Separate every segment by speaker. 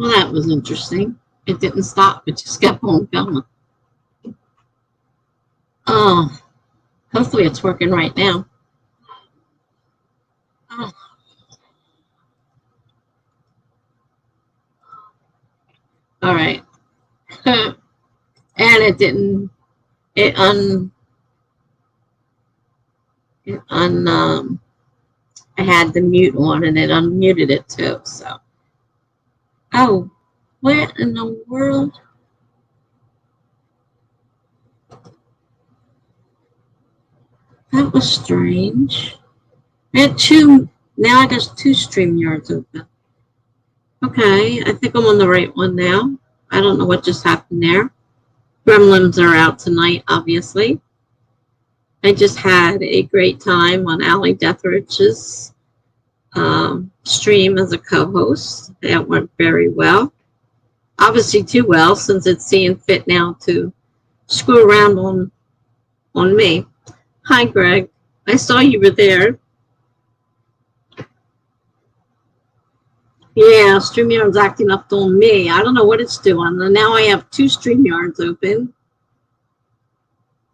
Speaker 1: Well, that was interesting. It didn't stop. It just kept on going. Oh, hopefully it's working right now. Oh, all right. And it didn't. It un. It un. I had the mute on, and it unmuted it too. So. Oh, what in the world? That was strange. I had two. Now I got two StreamYards open. Okay, I think I'm on the right one now. I don't know what just happened there. Gremlins are out tonight, obviously. I just had a great time on Allie Deathrich's stream as a co-host. That went very well. Obviously too well, since it's seeing fit now to screw around on me. Hi, Greg. I saw you were there. Yeah, StreamYard's acting up on me. I don't know what it's doing. And now I have two StreamYards open.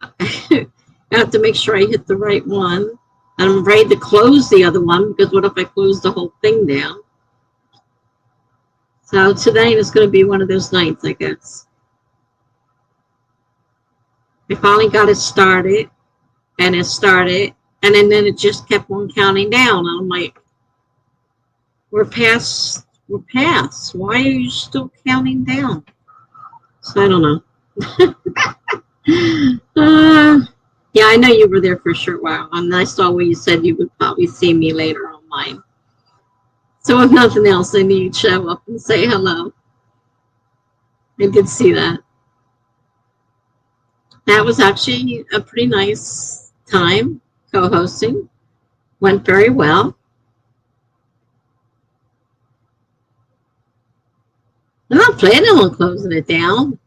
Speaker 1: I have to make sure I hit the right one. And I'm afraid to close the other one, because what if I close the whole thing down? So today is going to be one of those nights, I guess. I finally got it started, and it started, and then it just kept on counting down. I'm like, we're past. Why are you still counting down? So I don't know. Yeah, I know you were there for a short while, and I saw where you said you would probably see me later on mine. So if nothing else, I need to show up and say hello. I did see that. That was actually a pretty nice time co-hosting. Went very well. I'm not planning on closing it down.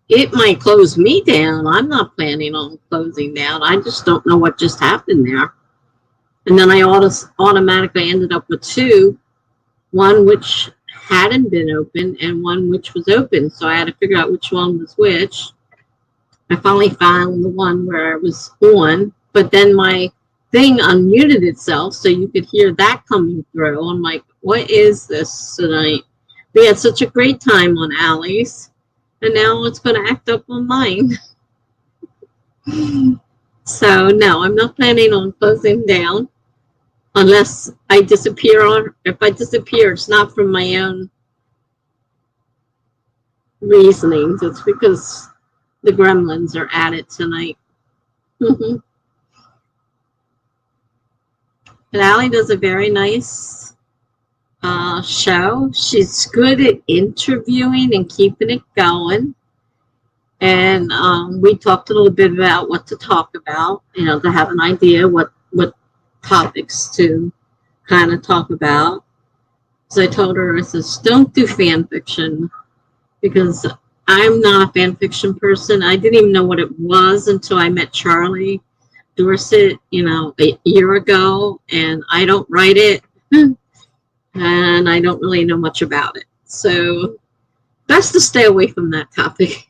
Speaker 1: It might close me down. I'm not planning on closing down. I just don't know what just happened there. And then I automatically ended up with two. One which hadn't been open and one which was open. So I had to figure out which one was which. I finally found the one where I was on, but then my thing unmuted itself so you could hear that coming through. I'm like, what is this tonight? We had such a great time on Allie's, and now it's going to act up on mine. So no, I'm not planning on closing down unless I disappear. If I disappear, it's not from my own reasonings. It's because the gremlins are at it tonight. But Allie does a very nice show. She's good at interviewing and keeping it going. And we talked a little bit about what to talk about, to have an idea what topics to kind of talk about. So I told her, I says, don't do fan fiction, because I'm not a fan fiction person. I didn't even know what it was until I met Charlie Dorset, a year ago, and I don't write it, and I don't really know much about it. So best to stay away from that topic,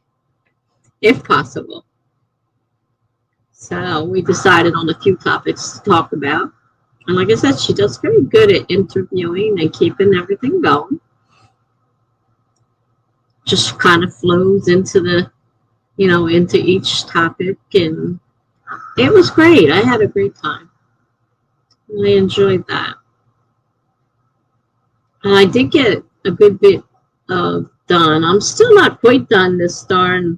Speaker 1: if possible. So we decided on a few topics to talk about. And like I said, she does very good at interviewing and keeping everything going. Just kind of flows into into each topic, and it was great. I had a great time. I enjoyed that. And I did get a good bit of done. I'm still not quite done this darn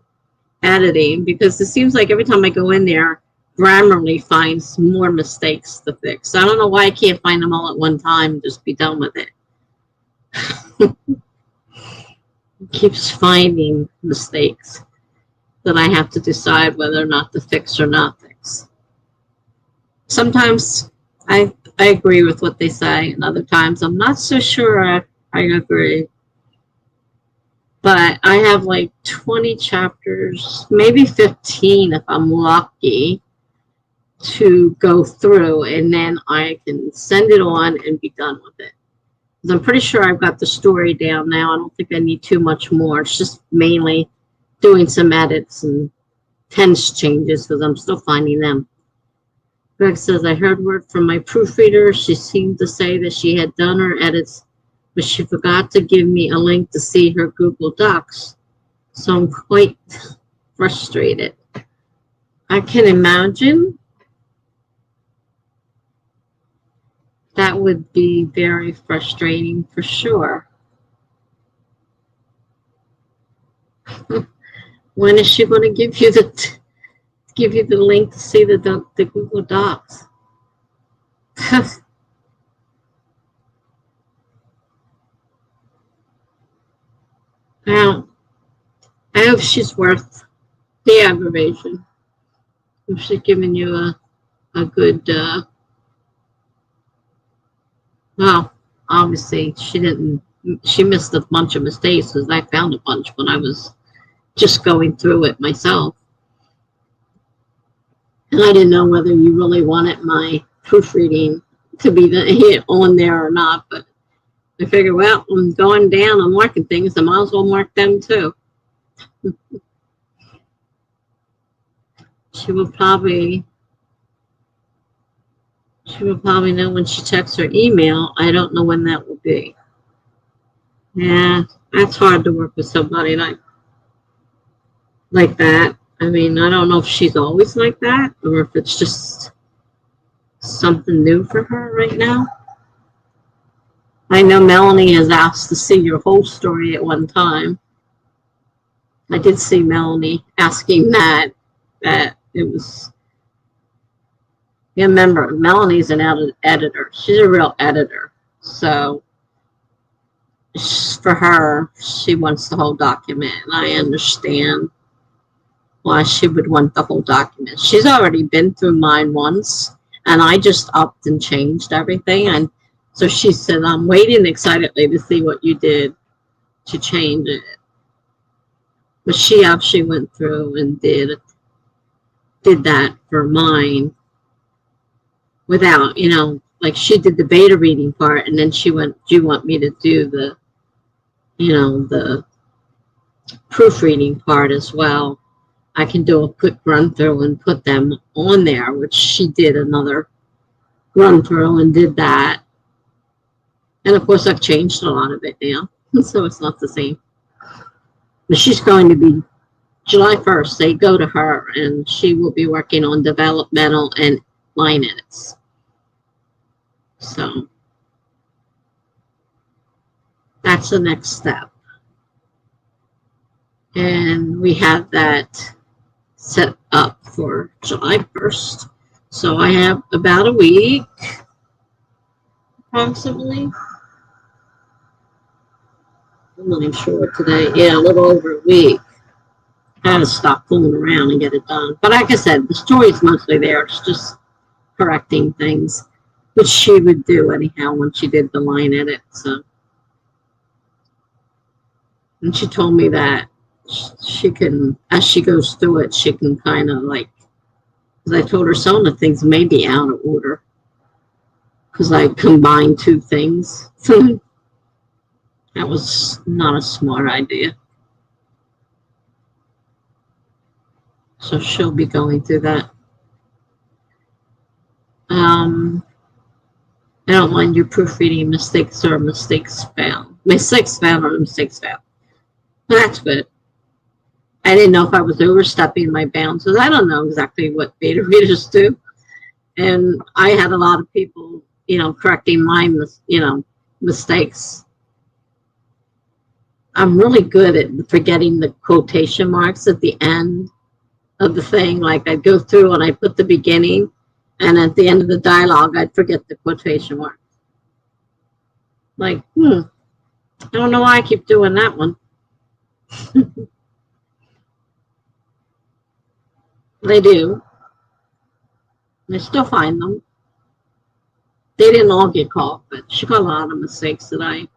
Speaker 1: editing, because it seems like every time I go in there, Grammarly finds more mistakes to fix. I don't know why I can't find them all at one time and just be done with it. It keeps finding mistakes that I have to decide whether or not to fix or not fix. Sometimes I agree with what they say, and other times I'm not so sure I agree. But I have like 20 chapters, maybe 15 if I'm lucky, to go through, and then I can send it on and be done with it. I'm pretty sure I've got the story down now. I don't think I need too much more. It's just mainly doing some edits and tense changes because I'm still finding them. Greg says, I heard word from my proofreader. She seemed to say that she had done her edits, but she forgot to give me a link to see her Google Docs. So I'm quite frustrated. I can imagine that would be very frustrating for sure. When is she going to give you the link to see the Google Docs? Now, I hope she's worth the aggravation. If she's giving you a good, well, obviously she missed a bunch of mistakes because I found a bunch when I was just going through it myself. And I didn't know whether you really wanted my proofreading to be on there or not, but I figured, well, I'm going down, I'm marking things, I might as well mark them too. She will probably know when she checks her email. I don't know when that will be. Yeah, that's hard to work with somebody like that. I mean, I don't know if she's always like that or if it's just something new for her right now. I know Melanie has asked to see your whole story at one time. I did see Melanie asking that it was. You remember, Melanie's an editor. She's a real editor. So for her, she wants the whole document. And I understand why she would want the whole document. She's already been through mine once, and I just upped and changed everything. And so she said, I'm waiting excitedly to see what you did to change it. But she actually went through and did that for mine without, like she did the beta reading part, and then she went, do you want me to do the proofreading part as well? I can do a quick run through and put them on there, which she did another run through and did that. And of course, I've changed a lot of it now, so it's not the same. But she's going to be July 1st. They go to her, and she will be working on developmental and line edits. So that's the next step. And we have that set up for July 1st. So I have about a week, approximately. I'm not even sure today. Yeah, a little over a week. I had to stop fooling around and get it done. But like I said, the story's mostly there. It's just correcting things, which she would do anyhow when she did the line edit. So, and she told me that she can, as she goes through it, she can kind of like, because I told her some of the things may be out of order because I combined two things. That was not a smart idea. So she'll be going through that. I don't mind you proofreading mistakes or mistakes found. Mistakes found or mistakes found. That's good. I didn't know if I was overstepping my bounds, because I don't know exactly what beta readers do. And I had a lot of people, correcting my, mistakes. I'm really good at forgetting the quotation marks at the end of the thing. Like I'd go through and I put the beginning, and at the end of the dialogue, I'd forget the quotation marks. Like, I don't know why I keep doing that one. They do. I still find them. They didn't all get caught, but she got a lot of mistakes that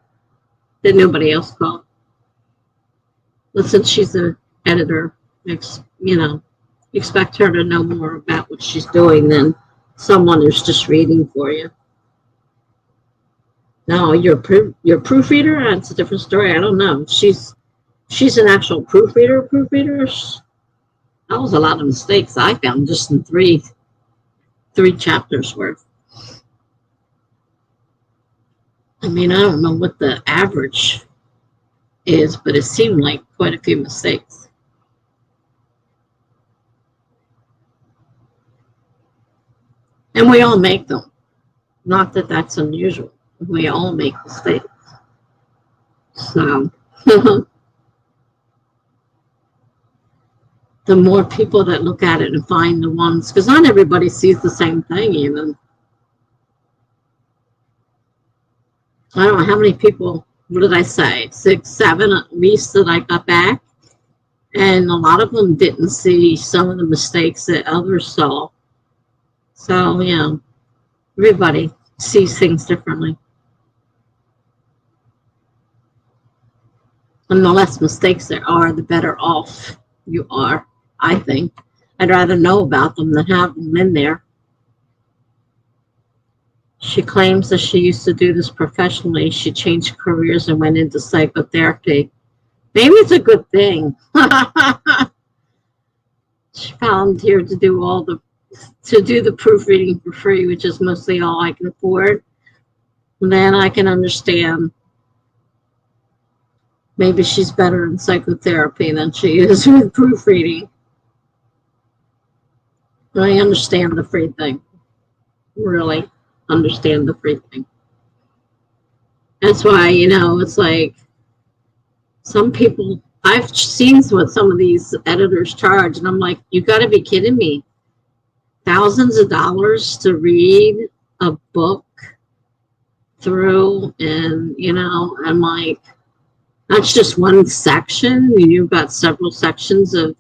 Speaker 1: nobody else caught. But since she's an editor, expect her to know more about what she's doing than someone who's just reading for you. No, you're a proofreader. That's a different story. I don't know. She's an actual proofreader. Proofreaders. That was a lot of mistakes I found just in three chapters worth. I mean, I don't know what the average is, but it seemed like quite a few mistakes. And we all make them. Not that that's unusual. We all make mistakes. So the more people that look at it and find the ones, because not everybody sees the same thing even. I don't know how many people, what did I say, 6, 7 at least that I got back. And a lot of them didn't see some of the mistakes that others saw. So, everybody sees things differently. And the less mistakes there are, the better off you are, I think. I'd rather know about them than have them in there. She claims that she used to do this professionally. She changed careers and went into psychotherapy. Maybe it's a good thing. She volunteered to do the proofreading for free, which is mostly all I can afford. And then I can understand maybe she's better in psychotherapy than she is with proofreading. I understand the free thing. Really understand the free thing. That's why, it's like some people, I've seen what some of these editors charge, and I'm like, you got to be kidding me. Thousands of dollars to read a book through, and, I'm like, that's just one section. You've got several sections of,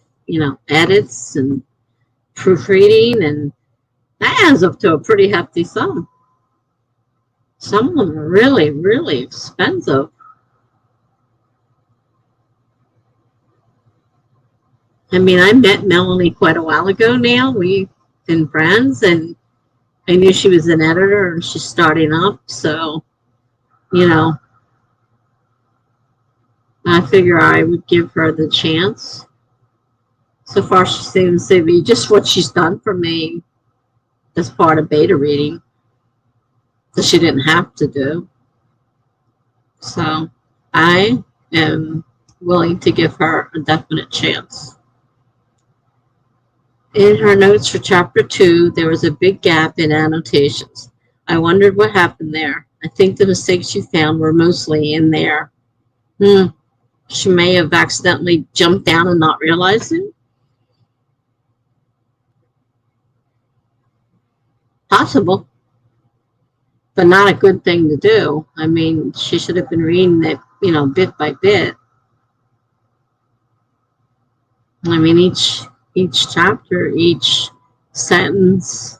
Speaker 1: edits and proofreading, and that adds up to a pretty hefty sum. Some of them are really, really expensive. I mean, I met Melanie quite a while ago now. We've been friends, and I knew she was an editor and she's starting up. So, I figure I would give her the chance. So far, she seems to be just what she's done for me as part of beta reading that she didn't have to do. So I am willing to give her a definite chance. In her notes for chapter 2, there was a big gap in annotations. I wondered what happened there. I think the mistakes you found were mostly in there. She may have accidentally jumped down and not realized it. Possible. But not a good thing to do. I mean, she should have been reading it, bit by bit. I mean, each chapter, each sentence.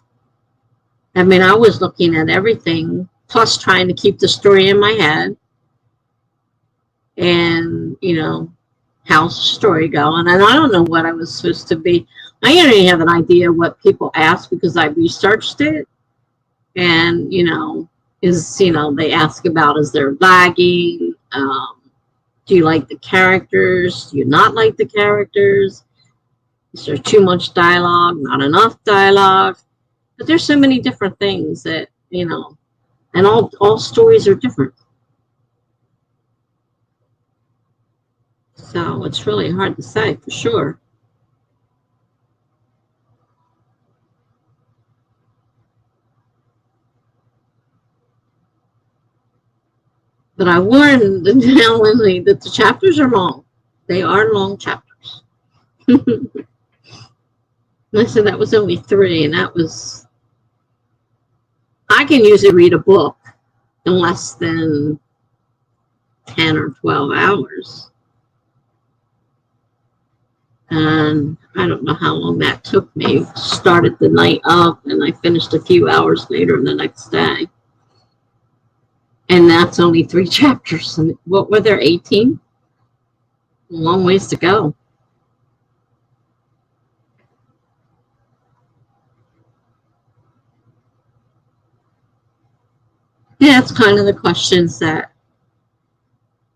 Speaker 1: I mean, I was looking at everything, plus trying to keep the story in my head. And, how's the story going? And I don't know what I was supposed to be. I don't even have an idea what people ask because I researched it. And, they ask about, is there lagging? Do you like the characters? Do you not like the characters? Is there too much dialogue? Not enough dialogue? But there's so many different things that, and all stories are different. So it's really hard to say for sure. But I warned Emily that the chapters are long. They are long chapters. I said that was only 3, and that was, I can usually read a book in less than 10 or 12 hours. And I don't know how long that took me. Started the night up, and I finished a few hours later the next day. And that's only 3 chapters. And what were there, 18? A long ways to go. Yeah, it's kind of the questions that,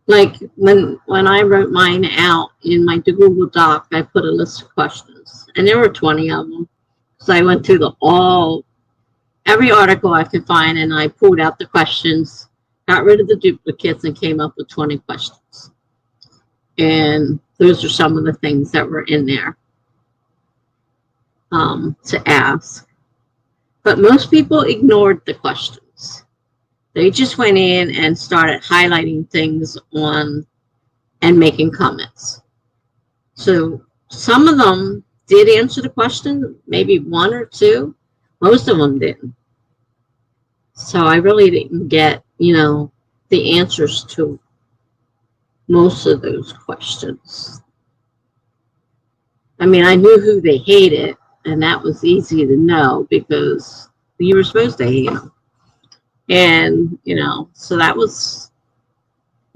Speaker 1: like when I wrote mine out in my Google Doc, I put a list of questions, and there were 20 of them. So I went through every article I could find, and I pulled out the questions, got rid of the duplicates, and came up with 20 questions. And those are some of the things that were in there to ask. But most people ignored the questions. They just went in and started highlighting things on and making comments. So some of them did answer the question, maybe one or two. Most of them didn't. So I really didn't get, the answers to most of those questions. I mean, I knew who they hated, and that was easy to know because you were supposed to hate them. And, so that was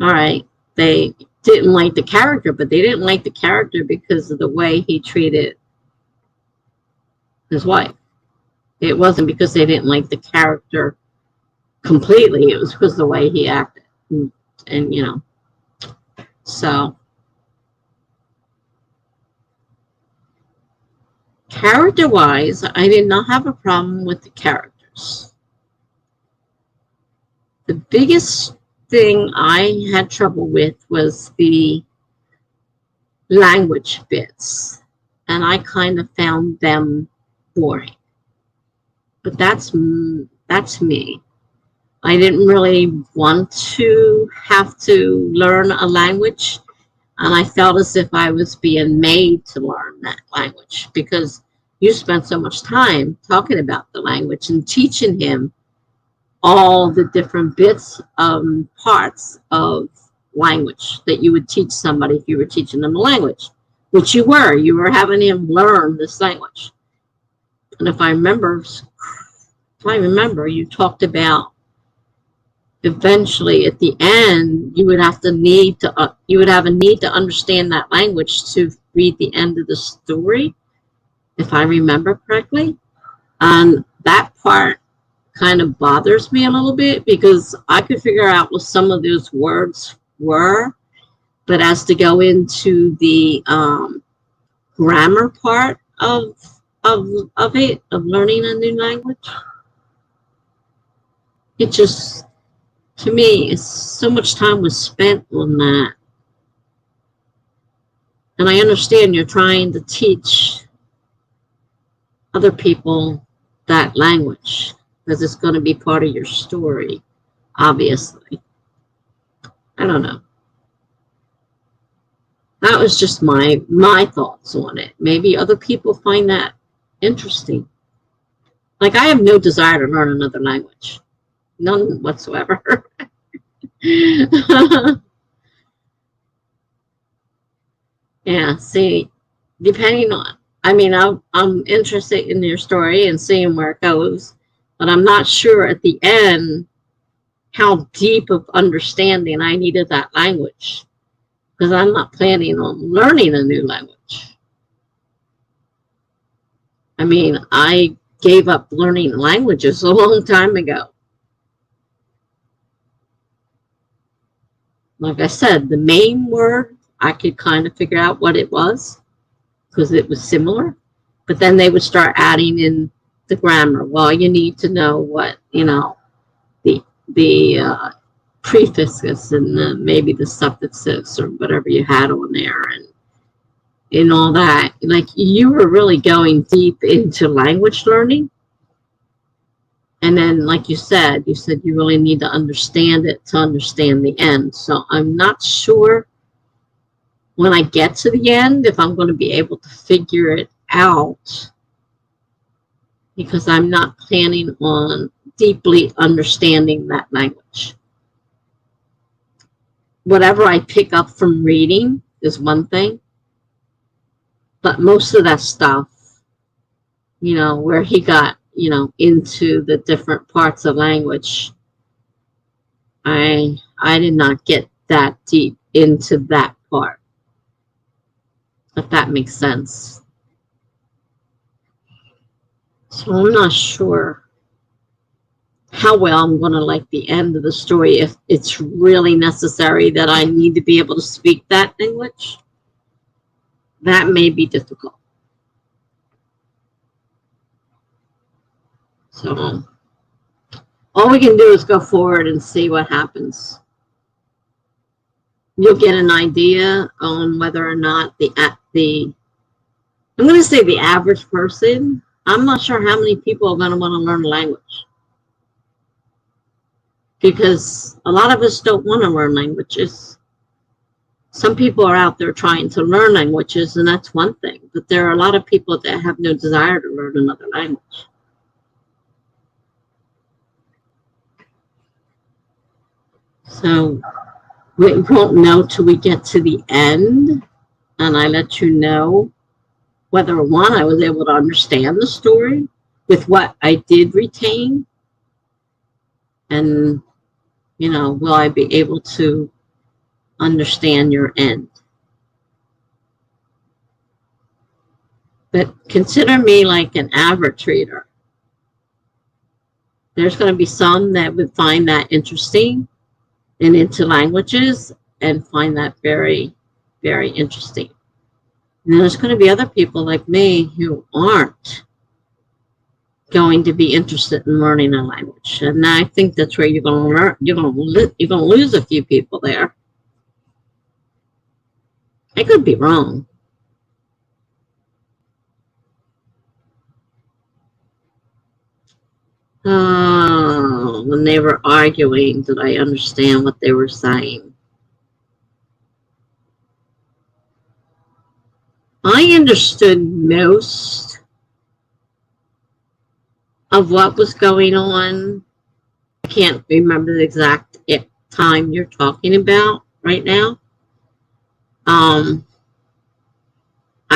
Speaker 1: all right. They didn't like the character, but they didn't like the character because of the way he treated his wife. It wasn't because they didn't like the character completely. It was because of the way he acted. And so character-wise, I did not have a problem with the characters. The biggest thing I had trouble with was the language bits, and I kind of found them boring. But that's me. I didn't really want to have to learn a language, and I felt as if I was being made to learn that language because you spent so much time talking about the language and teaching him all the different bits, parts of language that you would teach somebody if you were teaching them a language, which you were. You were having him learn this language. And if I remember, you talked about eventually at the end you would have a need to understand that language to read the end of the story, if I remember correctly. And that part kind of bothers me a little bit because I could figure out what some of those words were, but as to go into the grammar part of learning a new language, it just, to me, so much time was spent on that. And I understand you're trying to teach other people that language because it's going to be part of your story, obviously. I don't know. That was just my thoughts on it. Maybe other people find that interesting. Like, I have no desire to learn another language. None whatsoever. Yeah, see, depending on, I mean, I'm interested in your story and seeing where it goes, but I'm not sure at the end how deep of understanding I needed that language, because I'm not planning on learning a new language. I mean, I gave up learning languages a long time ago. Like I said, the main word, I could kind of figure out what it was because it was similar. But then they would start adding in the grammar. Well, you need to know what, the prefixes and maybe the suffixes or whatever you had on there and all that. Like, you were really going deep into language learning. And then, like you said you really need to understand it to understand the end. So I'm not sure when I get to the end if I'm going to be able to figure it out, because I'm not planning on deeply understanding that language. Whatever I pick up from reading is one thing, but most of that stuff, where he got, into the different parts of language, I did not get that deep into that part, if that makes sense. So I'm not sure how well I'm going to like the end of the story, if it's really necessary that I need to be able to speak that language. That may be difficult. So all we can do is go forward and see what happens. You'll get an idea on whether or not I'm going to say the average person. I'm not sure how many people are going to want to learn a language, because a lot of us don't want to learn languages. Some people are out there trying to learn languages, and that's one thing. But there are a lot of people that have no desire to learn another language. So we won't know till we get to the end, and I let you know whether, one, I was able to understand the story with what I did retain, and, will I be able to understand your end. But consider me like an average reader. There's going to be some that would find that interesting and into languages and find that very, very interesting. And then there's going to be other people like me who aren't going to be interested in learning a language. And I think that's where you're going to learn. You're going to lose a few people there. I could be wrong. When they were arguing, did I understand what they were saying? I understood most of what was going on. I can't remember the exact time you're talking about right now. I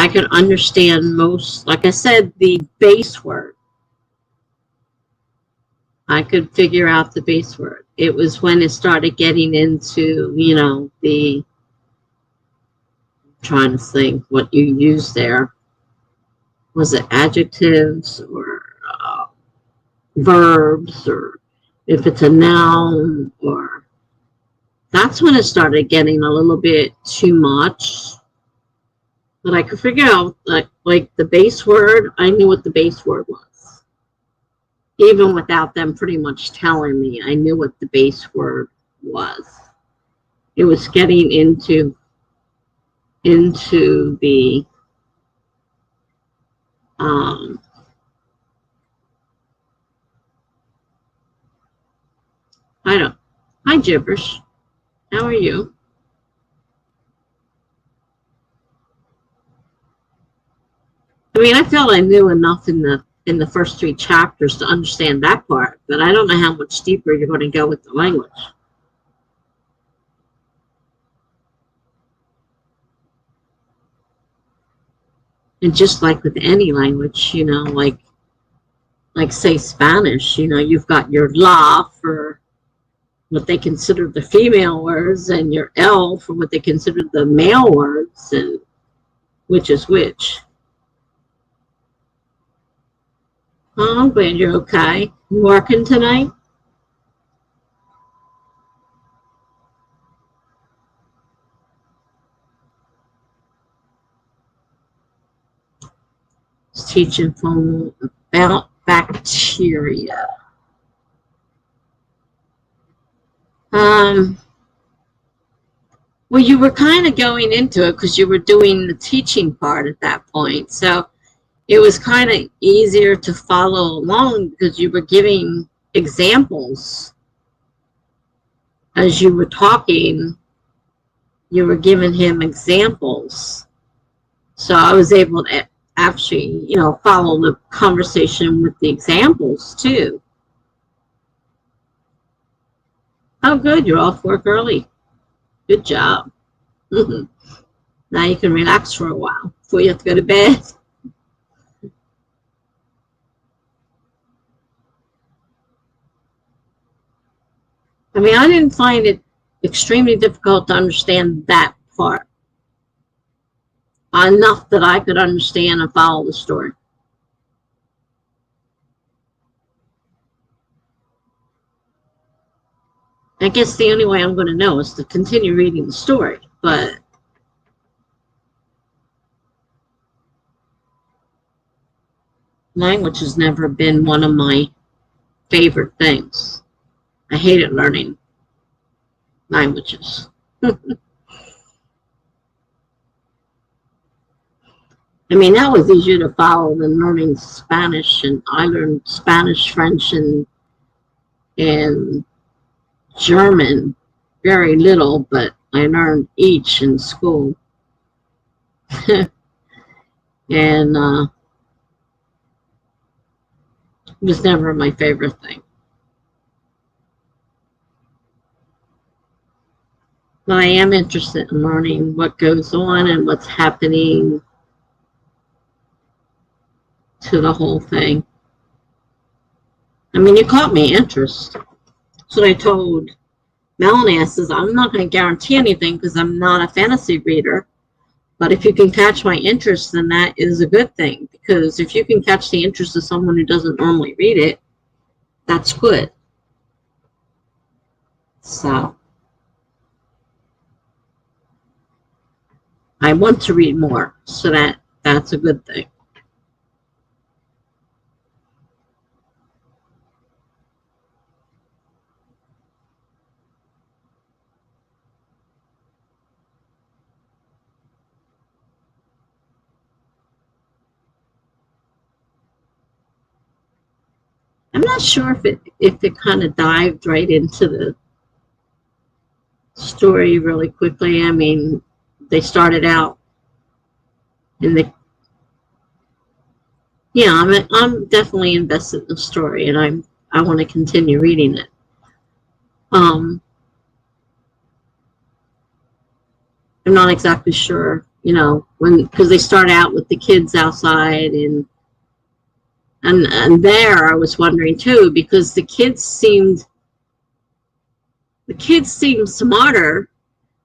Speaker 1: could understand most, like I said, the base word. I could figure out the base word. It was when it started getting into, I'm trying to think what you used there. Was it adjectives or verbs, or if it's a noun, or that's when it started getting a little bit too much. But I could figure out, like the base word, I knew what the base word was. Even without them pretty much telling me, I knew what the base word was. It was getting into the hi Gibberish. How are you? I mean, I felt I knew enough in the first 3 chapters to understand that part, but I don't know how much deeper you're going to go with the language. And just like with any language, like say Spanish, you've got your la for what they consider the female words, and your L for what they consider the male words, and which is which. Oh, I'm glad you're okay. You working tonight? It's teaching from about bacteria. Well, you were kind of going into it because you were doing the teaching part at that point. So it was kind of easier to follow along because you were giving examples. As you were talking, you were giving him examples. So I was able to actually, follow the conversation with the examples too. Oh, good. You're off work early. Good job. Now you can relax for a while before you have to go to bed. I mean, I didn't find it extremely difficult to understand that part. Enough that I could understand and follow the story. I guess the only way I'm going to know is to continue reading the story. But language has never been one of my favorite things. I hated learning languages. I mean, that was easier to follow than learning Spanish, and I learned Spanish, French, and German very little, but I learned each in school. And it was never my favorite thing. But I am interested in learning what goes on and what's happening to the whole thing. I mean, you caught me interest. That's what I told Melanie. I says, I'm not going to guarantee anything because I'm not a fantasy reader. But if you can catch my interest, then that is a good thing. Because if you can catch the interest of someone who doesn't normally read it, that's good. So I want to read more. So that's a good thing. I'm not sure if it kind of dived right into the story really quickly. I mean, they started out in the I'm definitely invested in the story, and I want to continue reading it. I'm not exactly sure, because they start out with the kids outside, and there I was wondering too, because the kids seemed smarter,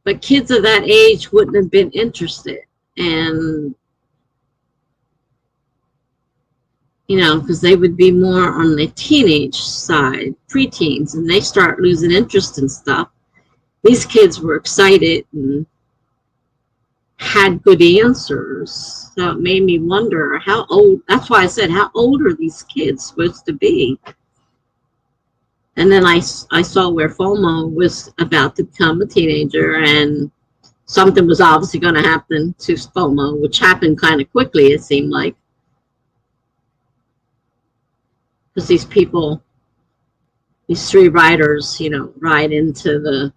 Speaker 1: but kids of that age wouldn't have been interested. And because they would be more on the teenage side, preteens, and they start losing interest in stuff. These kids were excited and had good answers. So it made me wonder how old, that's why I said, how old are these kids supposed to be? And then I saw where FOMO was about to become a teenager, and something was obviously going to happen to FOMO, which happened kind of quickly, it seemed like. Because these three riders, ride into the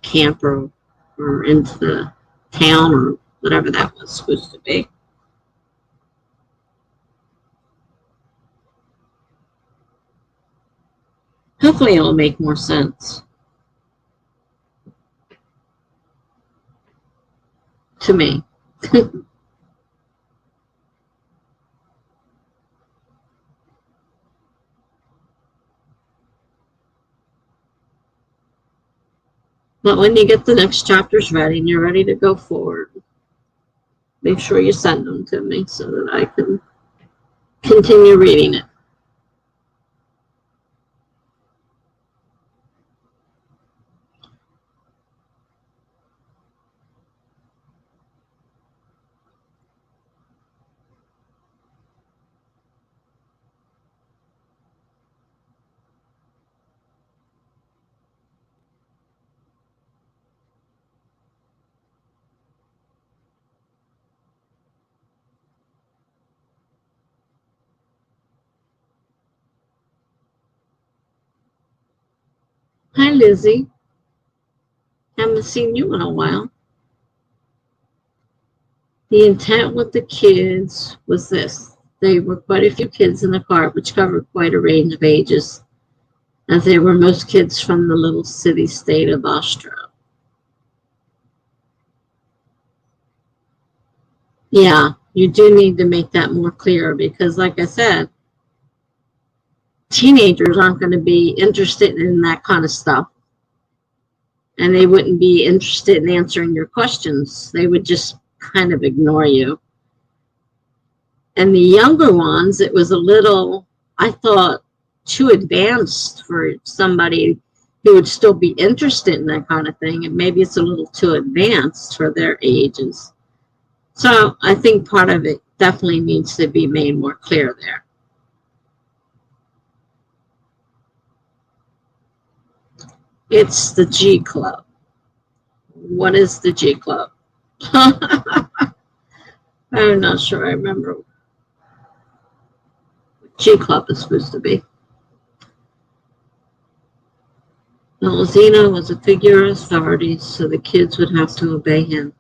Speaker 1: camper or into the town or whatever that was supposed to be. Hopefully it'll make more sense to me. But when you get the next chapters ready and you're ready to go forward, make sure you send them to me so that I can continue reading it. Hi, Lizzie. Haven't seen you in a while. The intent with the kids was this. There were quite a few kids in the cart, which covered quite a range of ages, as they were most kids from the little city-state of Austria. Yeah, you do need to make that more clear because, like I said, teenagers aren't going to be interested in that kind of stuff. And they wouldn't be interested in answering your questions. They would just kind of ignore you. And the younger ones, it was a little, I thought too advanced for somebody who would still be interested in that kind of thing, and maybe it's a little too advanced for their ages. So I think part of it definitely needs to be made more clear there. It's the G Club. What is the G Club? I'm not sure I remember what G Club is supposed to be. Well, Zeno was a figure of authority, so the kids would have to obey him.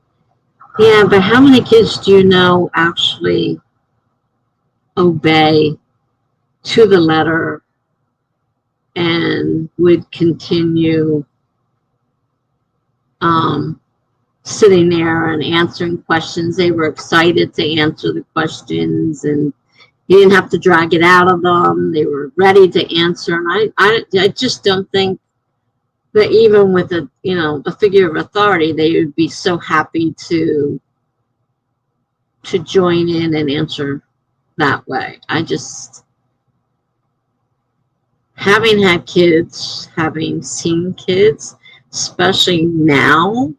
Speaker 1: Yeah, but how many kids do you know actually obey to the letter and would continue sitting there and answering questions? They were excited to answer the questions, and you didn't have to drag it out of them. They were ready to answer. And I just don't think that even with a figure of authority, they would be so happy to join in and answer that way. Having had kids, having seen kids, especially now,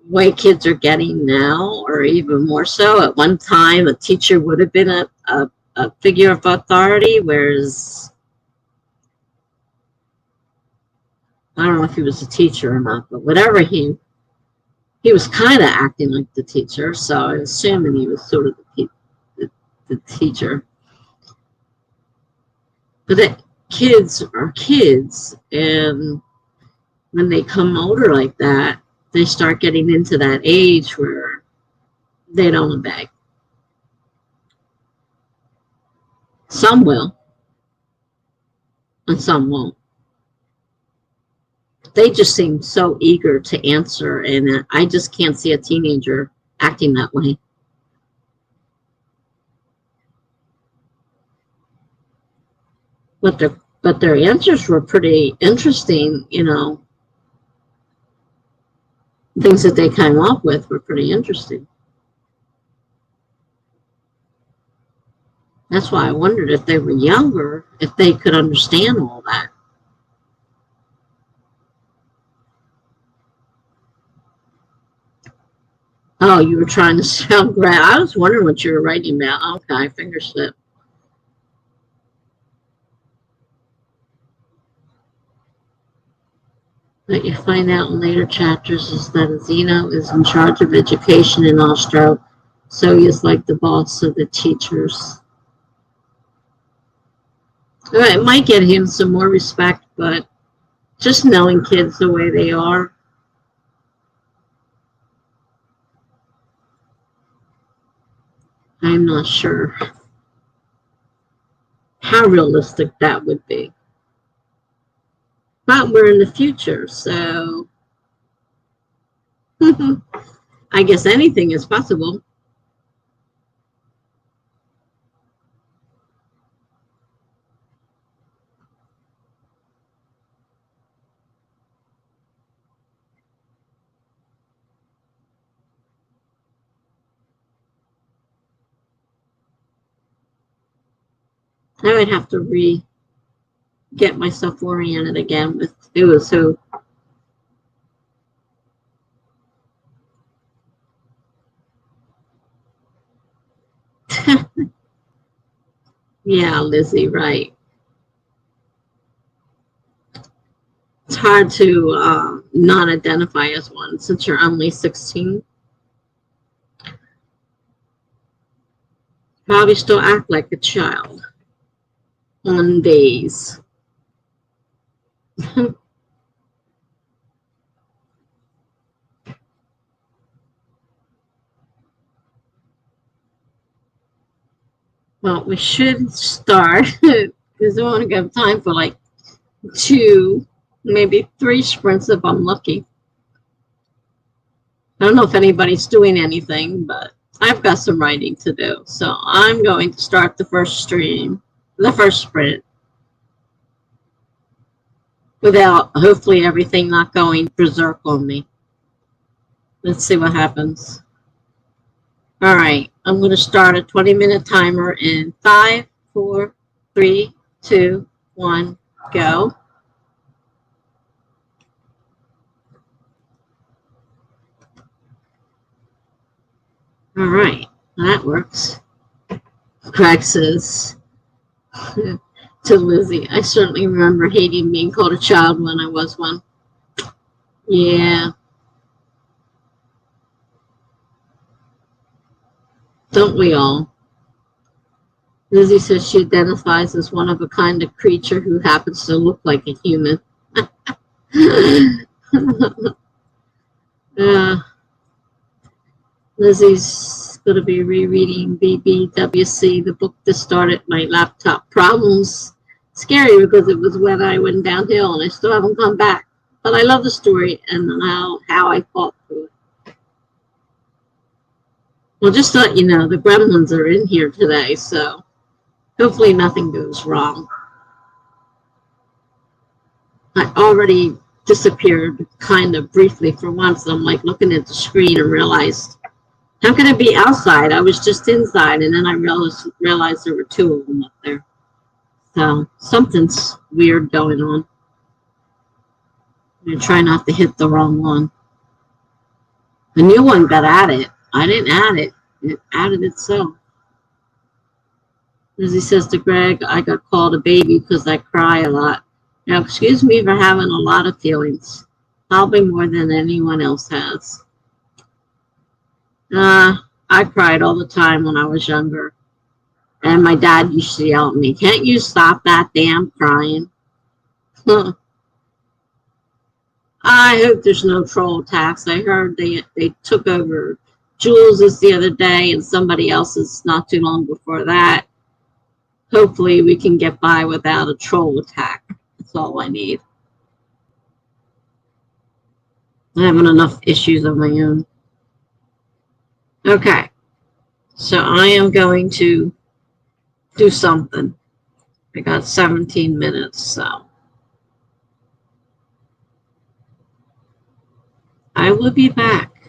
Speaker 1: the way kids are getting now, or even more so, at one time a teacher would have been a figure of authority, whereas I don't know if he was a teacher or not, but whatever, he was kind of acting like the teacher, so I'm assuming he was sort of the teacher. But the kids are kids, and when they come older like that, they start getting into that age where they don't obey. Some will, and some won't. They just seem so eager to answer, and I just can't see a teenager acting that way. But their answers were pretty interesting, things that they came up with were pretty interesting. That's why I wondered if they were younger, if they could understand all that. Oh, you were trying to sound great. I was wondering what you were writing about. Okay, finger slip. What you find out in later chapters is that Zeno is in charge of education in Austro, so he is like the boss of the teachers. It might get him some more respect, but just knowing kids the way they are, I'm not sure how realistic that would be. But we're in the future, so I guess anything is possible. I would have to get myself oriented again with who is who. Yeah, Lizzie, right. It's hard to not identify as one since you're only 16. Probably still act like a child on days. Well, we should start because I want to have time for like 2, maybe 3 sprints if I'm lucky. I don't know if anybody's doing anything, but I've got some writing to do. So I'm going to start the first sprint, without hopefully everything not going berserk on me. Let's see what happens. All right, I'm going to start a 20-minute timer in 5, 4, 3, 2, 1, go. All right, that works. Craig says to Lizzie, I certainly remember hating being called a child when I was one. Yeah, don't we all? Lizzie says she identifies as one of a kind of creature who happens to look like a human. uh, Lizzie's going to be rereading BBWC, the book that started my laptop problems. Scary because it was when I went downhill and I still haven't come back. But I love the story and how I fought through it. Well, just to let you know, the gremlins are in here today, so hopefully nothing goes wrong. I already disappeared kind of briefly for once. I'm like looking at the screen and realized, how can it be outside? I was just inside, and then I realized there were two of them up there. So something's weird going on. I'm going to try not to hit the wrong one. The new one got at it. I didn't add it. It added itself. Lizzie says to Greg, I got called a baby because I cry a lot. Now, excuse me for having a lot of feelings. Probably more than anyone else has. I cried all the time when I was younger. And my dad used to yell at me, can't you stop that damn crying? I hope there's no troll attacks. I heard they took over Jules's the other day and somebody else's not too long before that. Hopefully we can get by without a troll attack. That's all I need. I'm having enough issues of my own. Okay, so I am going to do something. I got 17 minutes, so I will be back.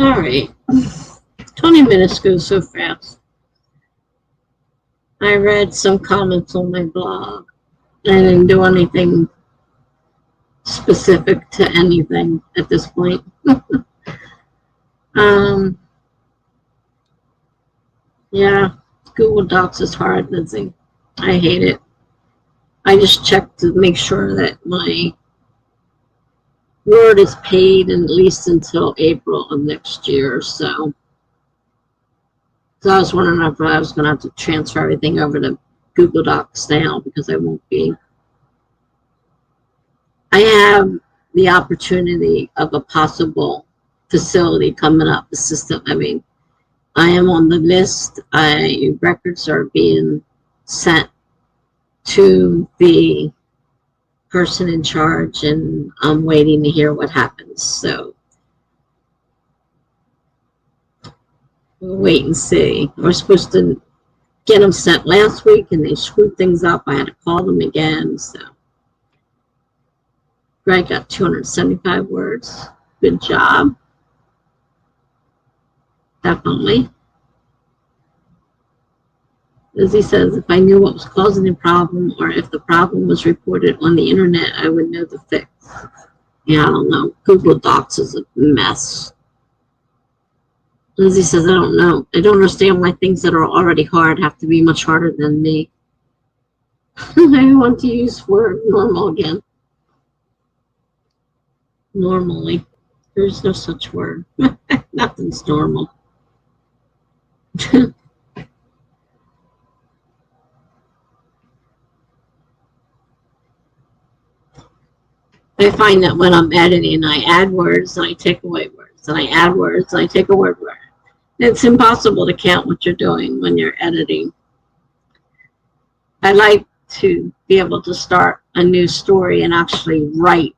Speaker 1: All right. 20 minutes goes so fast. I read some comments on my blog. I didn't do anything specific to anything at this point. Yeah, Google Docs is hard, Lindsay. I hate it. I just check to make sure that my Word is paid at least until April of next year. So I was wondering if I was going to have to transfer everything over to Google Docs now because I won't be. I have the opportunity of a possible facility coming up, assistant living. I am on the list. Records are being sent to the person in charge, and I'm waiting to hear what happens. So we'll wait and see. We're supposed to get them sent last week, and they screwed things up. I had to call them again. So Greg got 275 words. Good job. Definitely. Lizzie says, if I knew what was causing the problem or if the problem was reported on the internet, I would know the fix. Yeah, I don't know. Google Docs is a mess. Lizzie says, I don't know. I don't understand why things that are already hard have to be much harder than me. I want to use word normal again. Normally. There's no such word. Nothing's normal. I find that when I'm editing, I add words and I take away words, and I add words and I take away words. It's impossible to count what you're doing when you're editing. I like to be able to start a new story and actually write,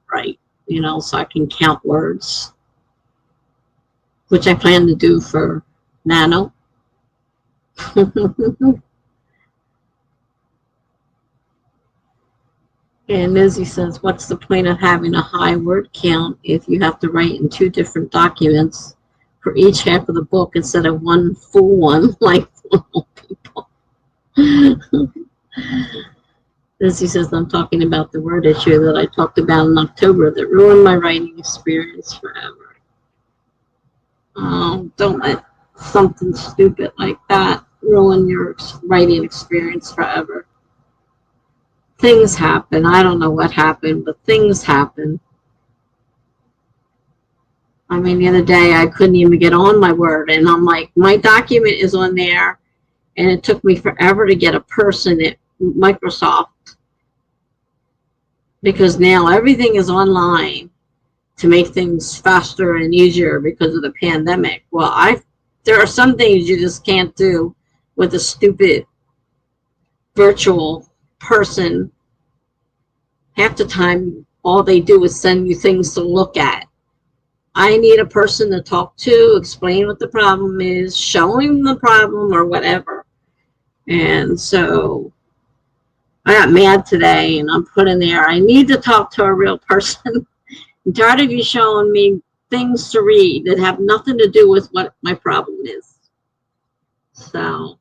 Speaker 1: so I can count words, which I plan to do for Nano. And Lizzie says, what's the point of having a high word count if you have to write in 2 different documents for each half of the book instead of one full one like normal people? Lizzie says, I'm talking about the word issue that I talked about in October that ruined my writing experience forever. Don't let something stupid like that ruin your writing experience forever. Things happen. I don't know what happened, but things happen. I mean, the other day I couldn't even get on my Word, and I'm like, my document is on there, and it took me forever to get a person at Microsoft because now everything is online to make things faster and easier because of the pandemic. Well, there are some things you just can't do with a stupid virtual person. Half the time, all they do is send you things to look at. I need a person to talk to, explain what the problem is, show him the problem or whatever. And so I got mad today, and I'm putting there, I need to talk to a real person. I'm tired of you showing me things to read that have nothing to do with what my problem is. So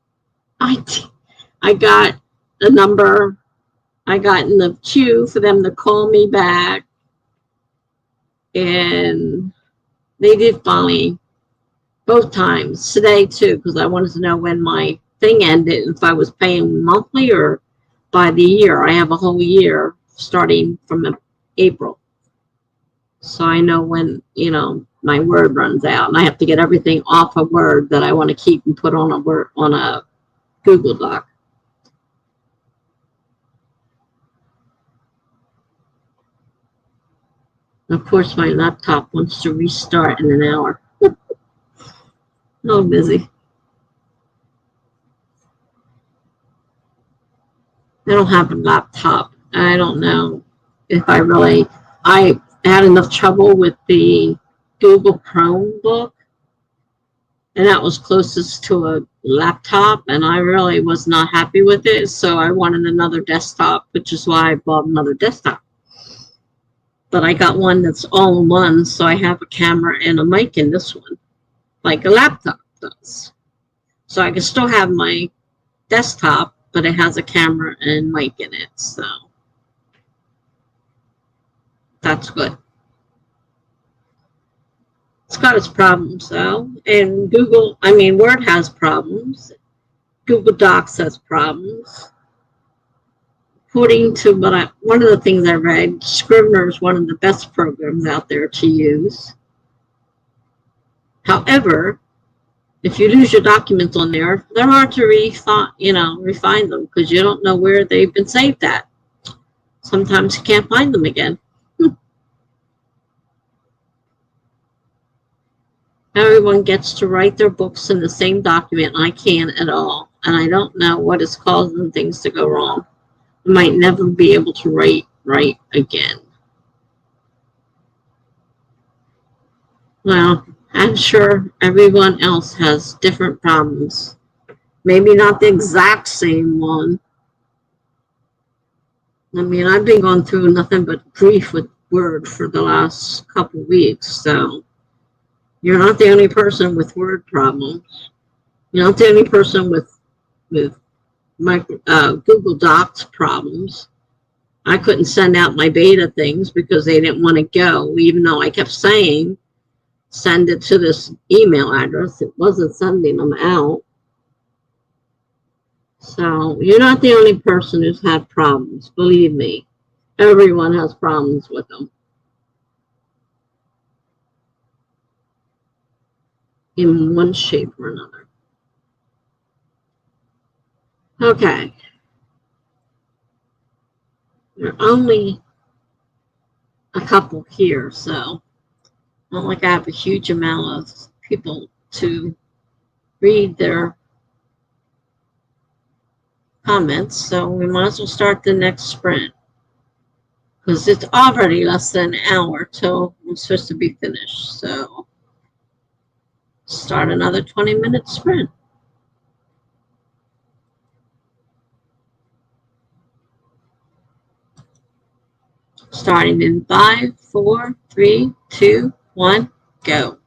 Speaker 1: I got a number. I got in the queue for them to call me back, and they did finally both times today too, because I wanted to know when my thing ended, if I was paying monthly or by the year. I have a whole year starting from April, so I know when my Word runs out, and I have to get everything off a Word that I want to keep and put on a Google Doc. Of course, my laptop wants to restart in an hour. Oh, busy. I don't have a laptop. I don't know if I had enough trouble with the Google Chromebook, and that was closest to a laptop, and I really was not happy with it, so I wanted another desktop, which is why I bought another desktop. But I got one that's all in one, so I have a camera and a mic in this one. like a laptop does. So I can still have my desktop, but it has a camera and mic in it. So that's good. It's got its problems though. And Word has problems. Google Docs has problems. According to one of the things I read, Scrivener is one of the best programs out there to use. However, if you lose your documents on there, they're hard to refine them because you don't know where they've been saved at. Sometimes you can't find them again. Everyone gets to write their books in the same document. I can't at all. And I don't know what is causing things to go wrong. I might never be able to write again. Well, I'm sure everyone else has different problems. Maybe not the exact same one. I've been going through nothing but grief with Word for the last couple of weeks, so you're not the only person with Word problems. You're not the only person with Google Docs problems. I couldn't send out my beta things because they didn't want to go, even though I kept saying, send it to this email address. It wasn't sending them out. So you're not the only person who's had problems. Believe me, everyone has problems with them in one shape or another. Okay. There are only a couple here, so not like I have a huge amount of people to read their comments, so we might as well start the next sprint because it's already less than an hour till I'm supposed to be finished. So start another 20-minute sprint. Starting in 5, 4, 3, 2, 1, go.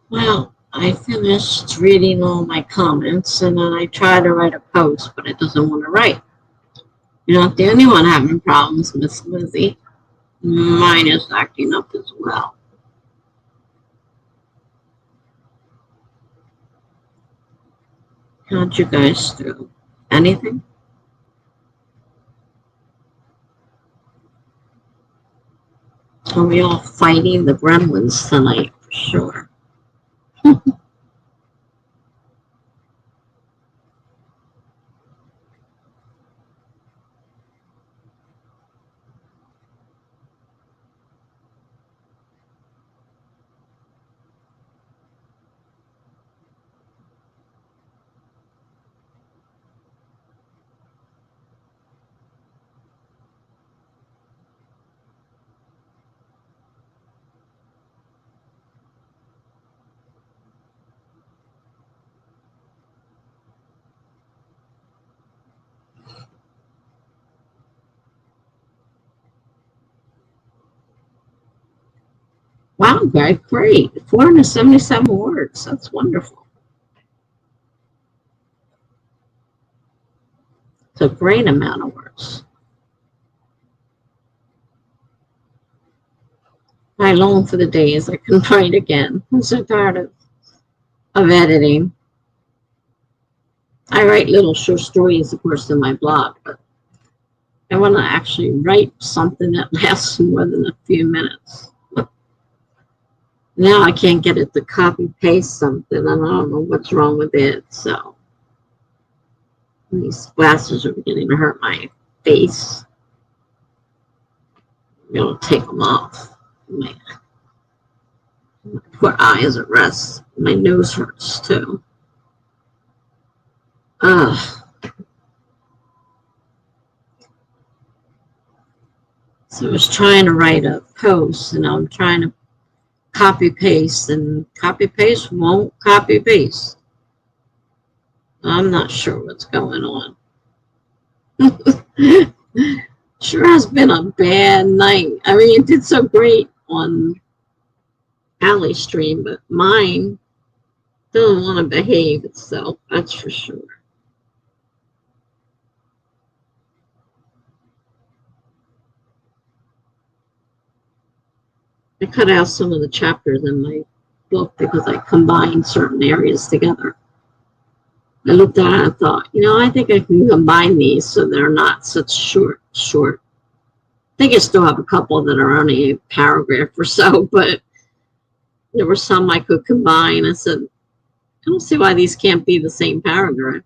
Speaker 1: Well, I finished reading all my comments and then I tried to write a post, but it doesn't want to write. You're not the only one having problems, Miss Lizzie. Mine is acting up as well. How'd you guys do? Anything? Are we all fighting the gremlins tonight for sure? Wow, guys, great. 477 words. That's wonderful. It's a great amount of words. I long for the days I can write again. I'm so tired of editing. I write little short stories, of course, in my blog, but I want to actually write something that lasts more than a few minutes. Now I can't get it to copy paste something, and I don't know what's wrong with it. So these glasses are beginning to hurt my face. I'm gonna take them off. My poor eyes at rest. My nose hurts too. Ugh. So I was trying to write a post, and I'm trying to copy paste, and copy paste won't copy paste. I'm not sure what's going on. Sure has been a bad night. I mean, it did so great on Allie's stream, but mine doesn't want to behave itself, that's for sure. I cut out some of the chapters in my book because I combined certain areas together. I looked at it and thought, I think I can combine these so they're not such short. I think I still have a couple that are only a paragraph or so, but there were some I could combine. I said, I don't see why these can't be the same paragraph.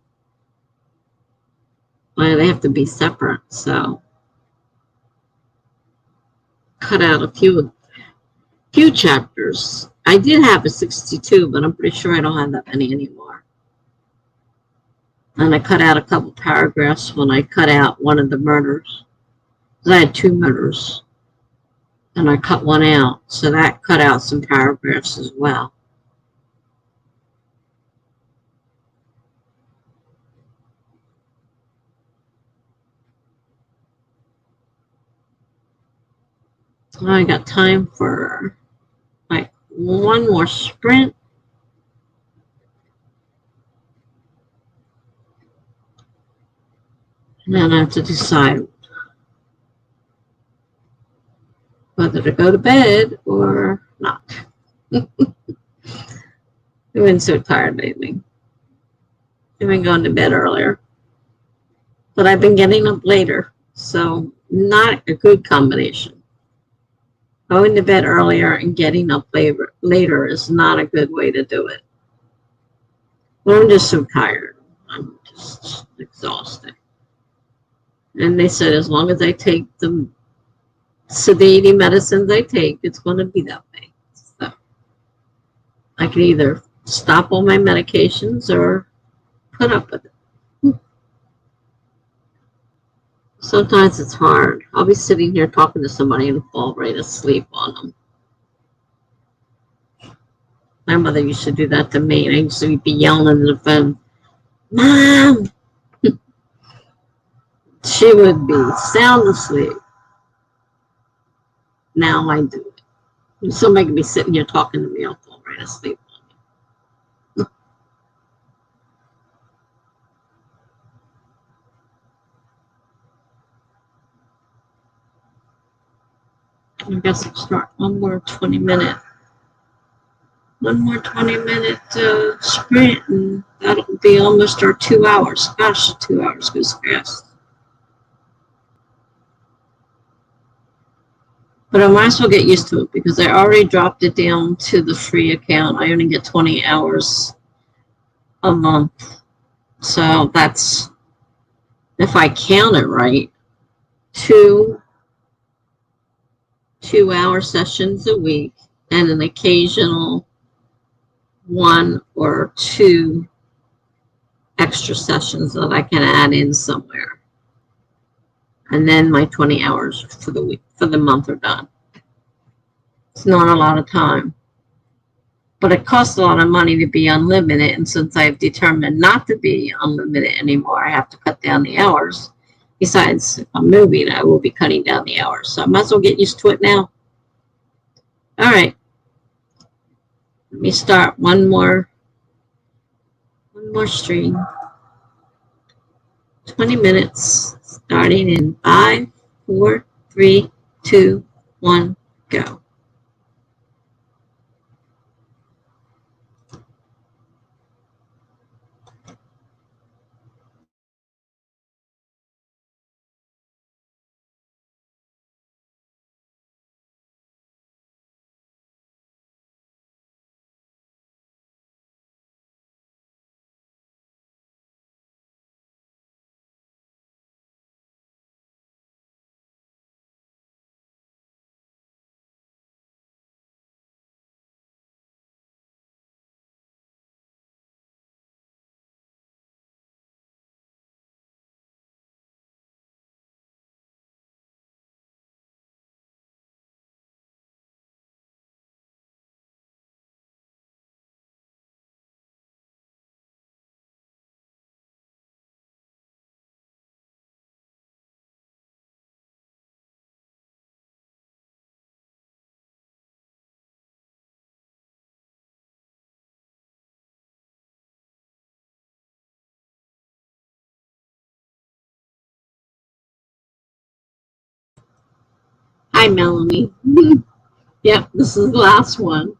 Speaker 1: Why they have to be separate. So cut out a few chapters. I did have a 62, but I'm pretty sure I don't have that many anymore. And I cut out a couple paragraphs when I cut out one of the murders. I had 2 murders. And I cut one out. So that cut out some paragraphs as well. I got time for like one more sprint. And then I have to decide whether to go to bed or not. I've been so tired lately. I've been going to bed earlier. But I've been getting up later. So not a good combination. Going to bed earlier and getting up later is not a good way to do it. Well, I'm just so tired. I'm just exhausted. And they said as long as I take the sedating medicines I take, it's going to be that way. So I can either stop all my medications or put up with it. Sometimes it's hard. I'll be sitting here talking to somebody and fall right asleep on them. My mother used to do that to me, and I used to be yelling into the phone, Mom! She would be sound asleep. Now I do it. If somebody could be sitting here talking to me, I'll fall right asleep. I guess I'll start one more 20-minute. One more 20-minute sprint, and that'll be almost our 2 hours. Gosh, 2 hours goes fast. But I might as well get used to it because I already dropped it down to the free account. I only get 20 hours a month. So that's, if I count it right, two 2-hour sessions a week and an occasional 1 or 2 extra sessions that I can add in somewhere. And then my 20 hours for the week, for the month are done. It's not a lot of time. But it costs a lot of money to be unlimited, and since I've determined not to be unlimited anymore, I have to cut down the hours. Besides, if I'm moving, I will be cutting down the hours. So I might as well get used to it now. All right. Let me start one more stream. 20 minutes, starting in 5, 4, 3, 2, 1, go. Hi, Melanie. Yep, this is the last one.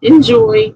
Speaker 1: Enjoy.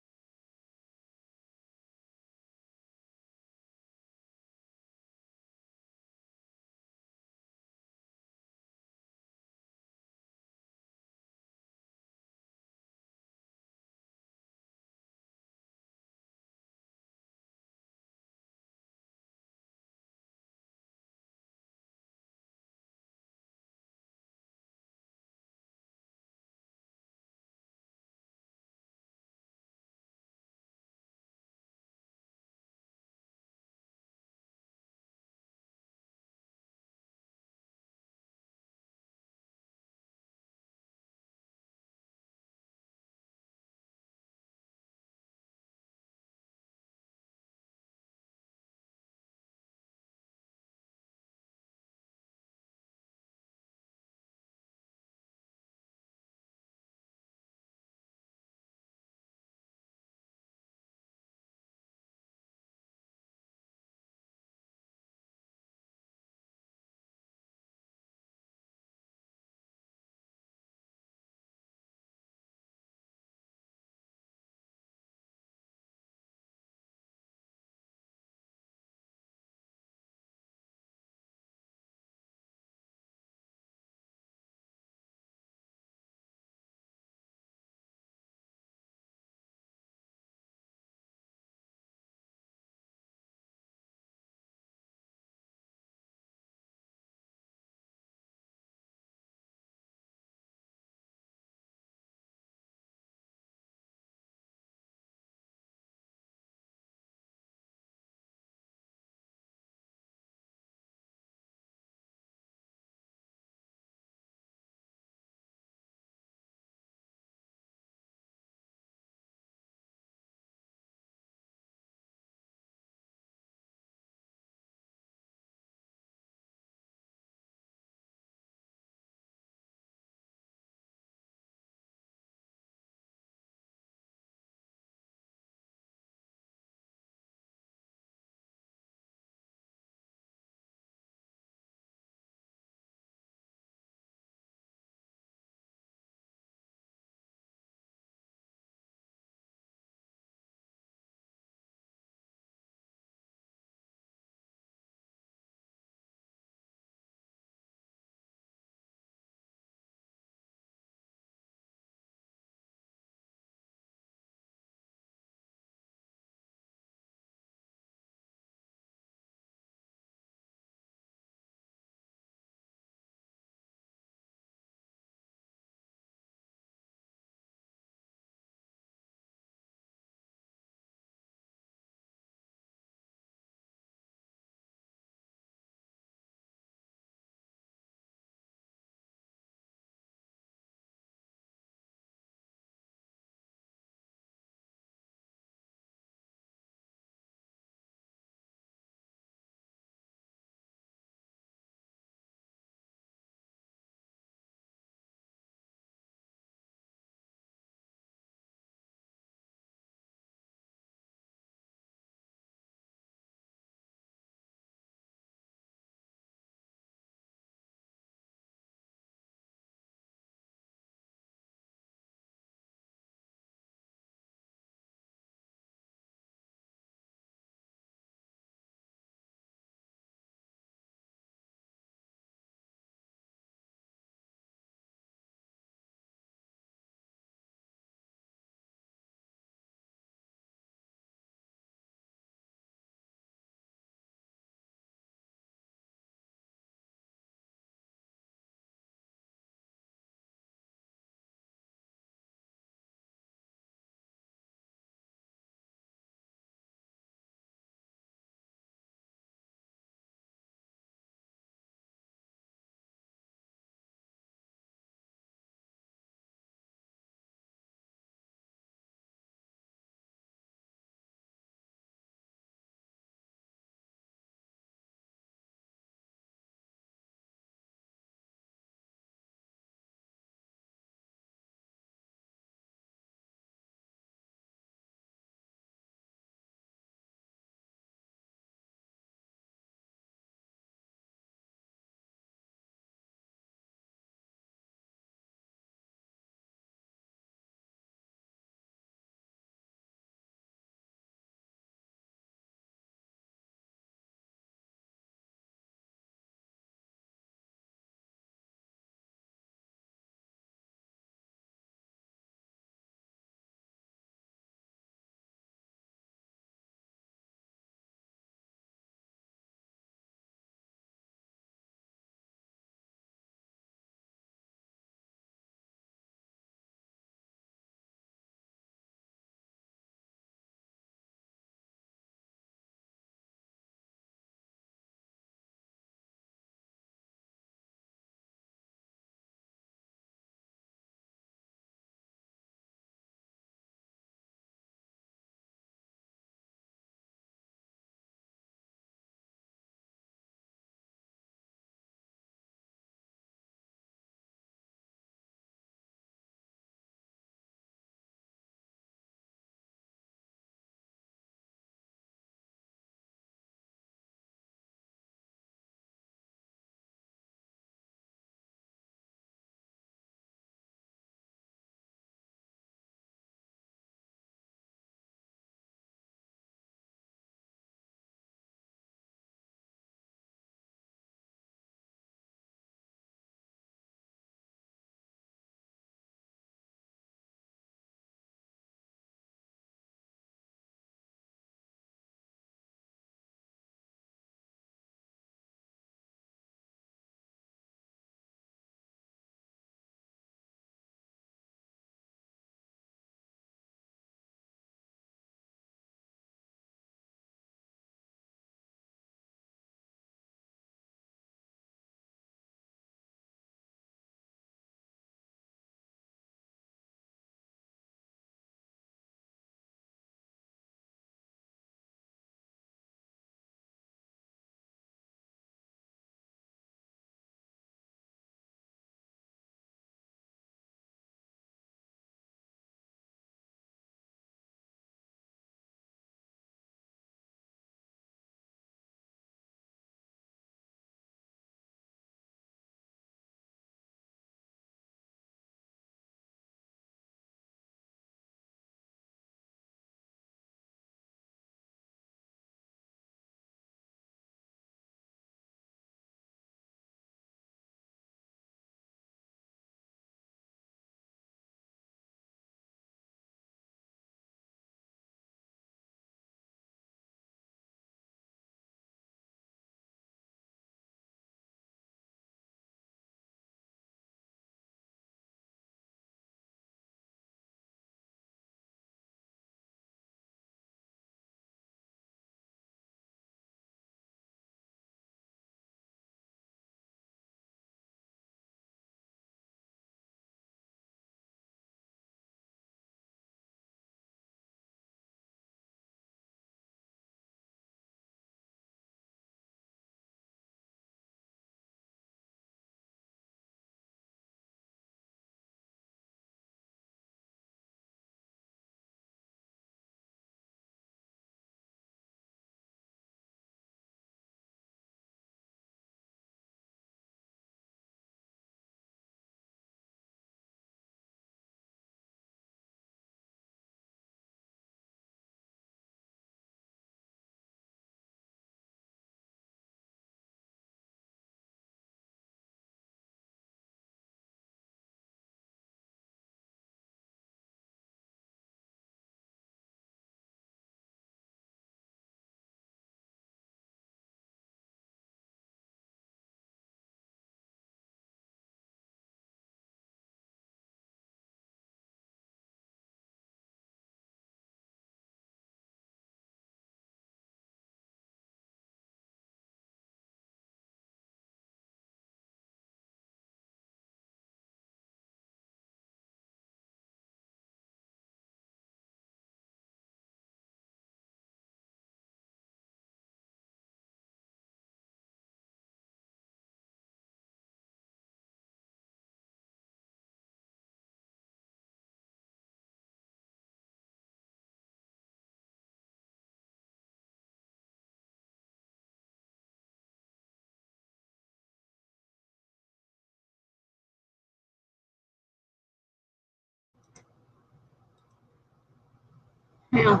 Speaker 1: Yeah,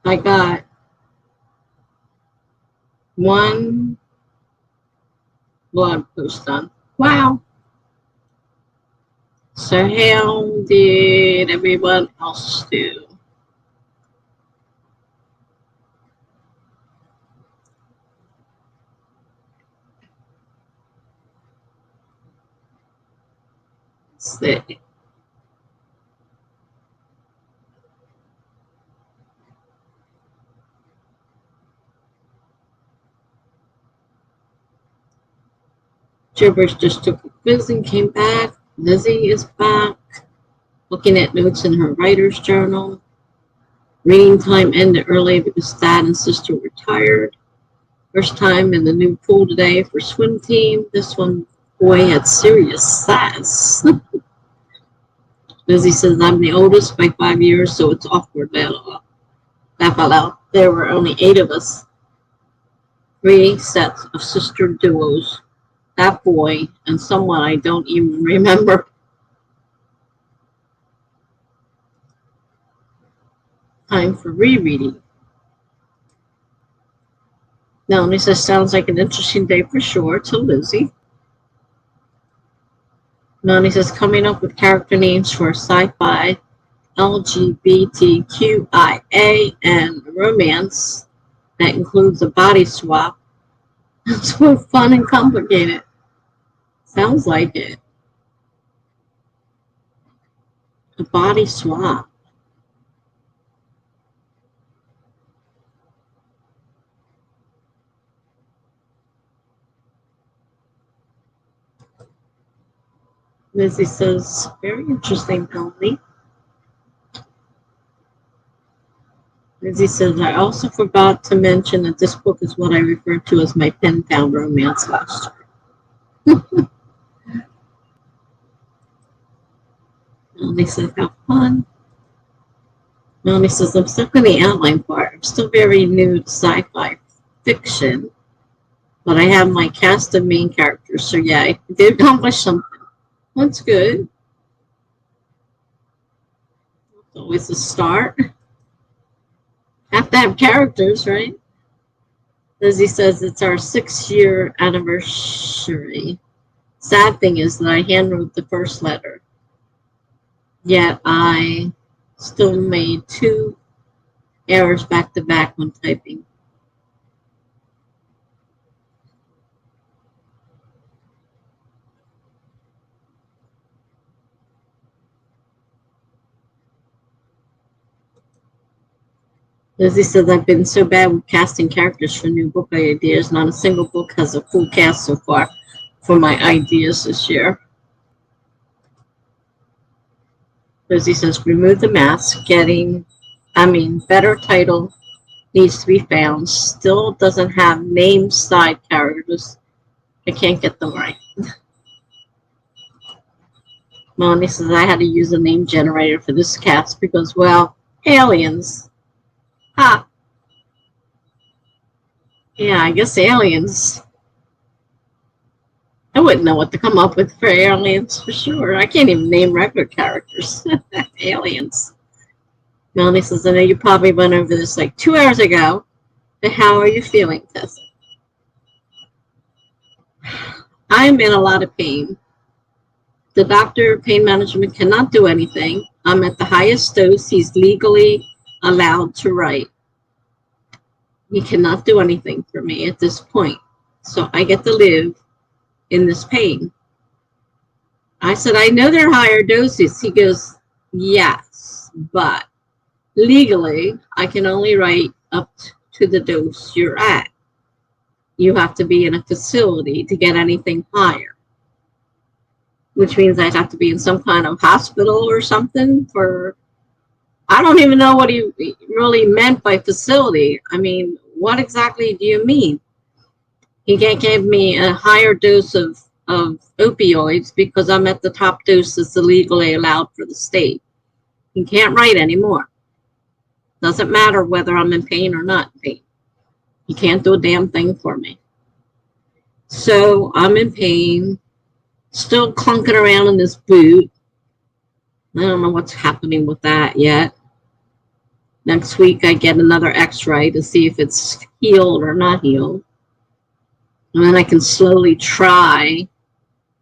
Speaker 1: I got one blog post done. Wow. So how did everyone else do? Let's see. Tubers just took a quiz and came back. Lizzie is back, looking at notes in her writer's journal. Reading time ended early because Dad and Sister were tired. First time in the new pool today for swim team. This one boy had serious sass. Lizzie says I'm the oldest by 5 years, so it's awkward. Laugh out loud. There were only 8 of us. 3 sets of sister duos. That boy and someone I don't even remember. Time for rereading. Melanie says, sounds like an interesting day for sure, to Lizzie. Melanie says, coming up with character names for sci-fi, LGBTQIA, and romance that includes a body swap. That's so fun and complicated. Sounds like it. A body swap. Lizzie says, very interesting, Melanie. Lizzie says, I also forgot to mention that this book is what I referred to as my pen pal romance last year. Melanie says, have fun. Melanie says, I'm stuck in the outline part. I'm still very new to sci-fi fiction, but I have my cast of main characters. So yeah, I did accomplish something. That's good. It's always a start. Have to have characters, right? Lizzie says it's our 6-year anniversary. Sad thing is that I handwrote the first letter, yet I still made 2 errors back to back when typing. Lizzie says I've been so bad with casting characters for new book ideas. Not a single book has a full cast so far for my ideas this year. Lizzie says remove the mask. Better title needs to be found. Still doesn't have named side characters. I can't get them right. Melanie says I had to use a name generator for this cast because, well, aliens. Ha! Yeah, I guess aliens. I wouldn't know what to come up with for aliens for sure. I can't even name regular characters. Aliens. Melanie says, I know you probably went over this like 2 hours ago, but how are you feeling, Tessa? I'm in a lot of pain. The doctor, pain management, cannot do anything. I'm at the highest dose he's legally allowed to write. He cannot do anything for me at this point. So I get to live in this pain. I said, I know they're higher doses. He goes, yes, but legally, I can only write up to the dose you're at. You have to be in a facility to get anything higher, which means I'd have to be in some kind of hospital or something for, I don't even know what he really meant by facility. I mean, what exactly do you mean? He can't give me a higher dose of opioids because I'm at the top dose that's illegally allowed for the state. He can't write anymore. Doesn't matter whether I'm in pain or not in pain. He can't do a damn thing for me. So I'm in pain, still clunking around in this boot. I don't know what's happening with that yet. Next week, I get another x-ray to see if it's healed or not healed. And then I can slowly try.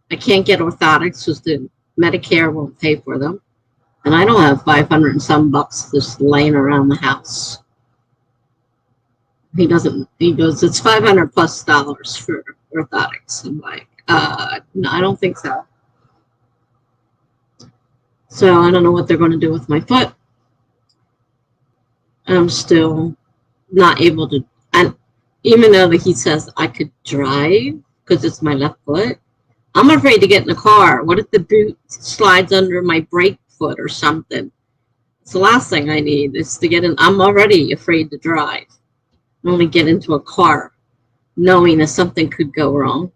Speaker 1: I can't get orthotics because the Medicare won't pay for them. And I don't have 500 and some bucks just laying around the house. He doesn't, he goes, it's $500 plus for orthotics. I'm like, no, I don't think so. So I don't know what they're going to do with my foot. I'm still not able to, and even though he says I could drive because it's my left foot, I'm afraid to get in the car. What if the boot slides under my brake foot or something? It's the last thing I need is to get in. I'm already afraid to drive. I only get into a car knowing that something could go wrong.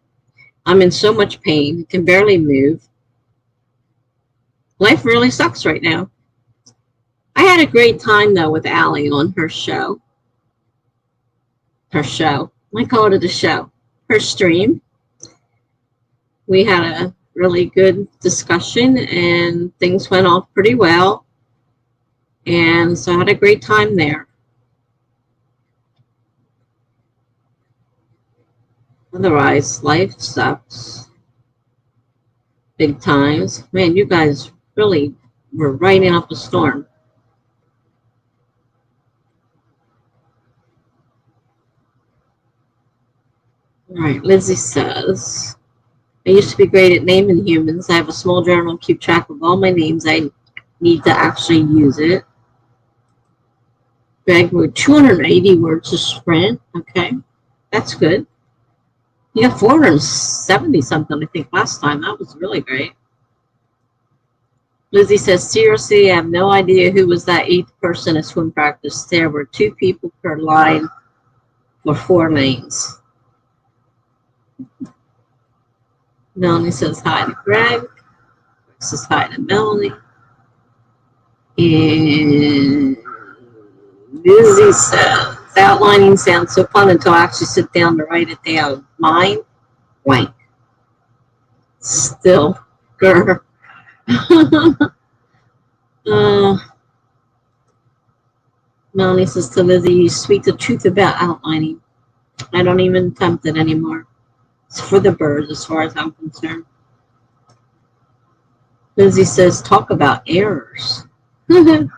Speaker 1: I'm in so much pain, can barely move. Life really sucks right now. I had a great time, though, with Allie on her show. Her show. I call it a show. Her stream. We had a really good discussion, and things went off pretty well. And so I had a great time there. Otherwise, life sucks. Big times. Man, you guys really were riding up a storm. All right, Lizzie says, I used to be great at naming humans. I have a small journal to keep track of all my names. I need to actually use it. Greg, we're 280 words to sprint. Okay, that's good. You got 470 something, I think, last time. That was really great. Lizzie says, seriously, I have no idea who was that 8th person at swim practice. There were 2 people per line for 4 lanes. Melanie says hi to Greg. Greg says hi to Melanie. And Lizzie says, outlining sounds so fun until I actually sit down to write it down. Mine, blank. Still, grr. Melanie says to Lizzie, you speak the truth about outlining. I don't even attempt it anymore. It's for the birds as far as I'm concerned. Lizzie says, talk about errors. Lizzie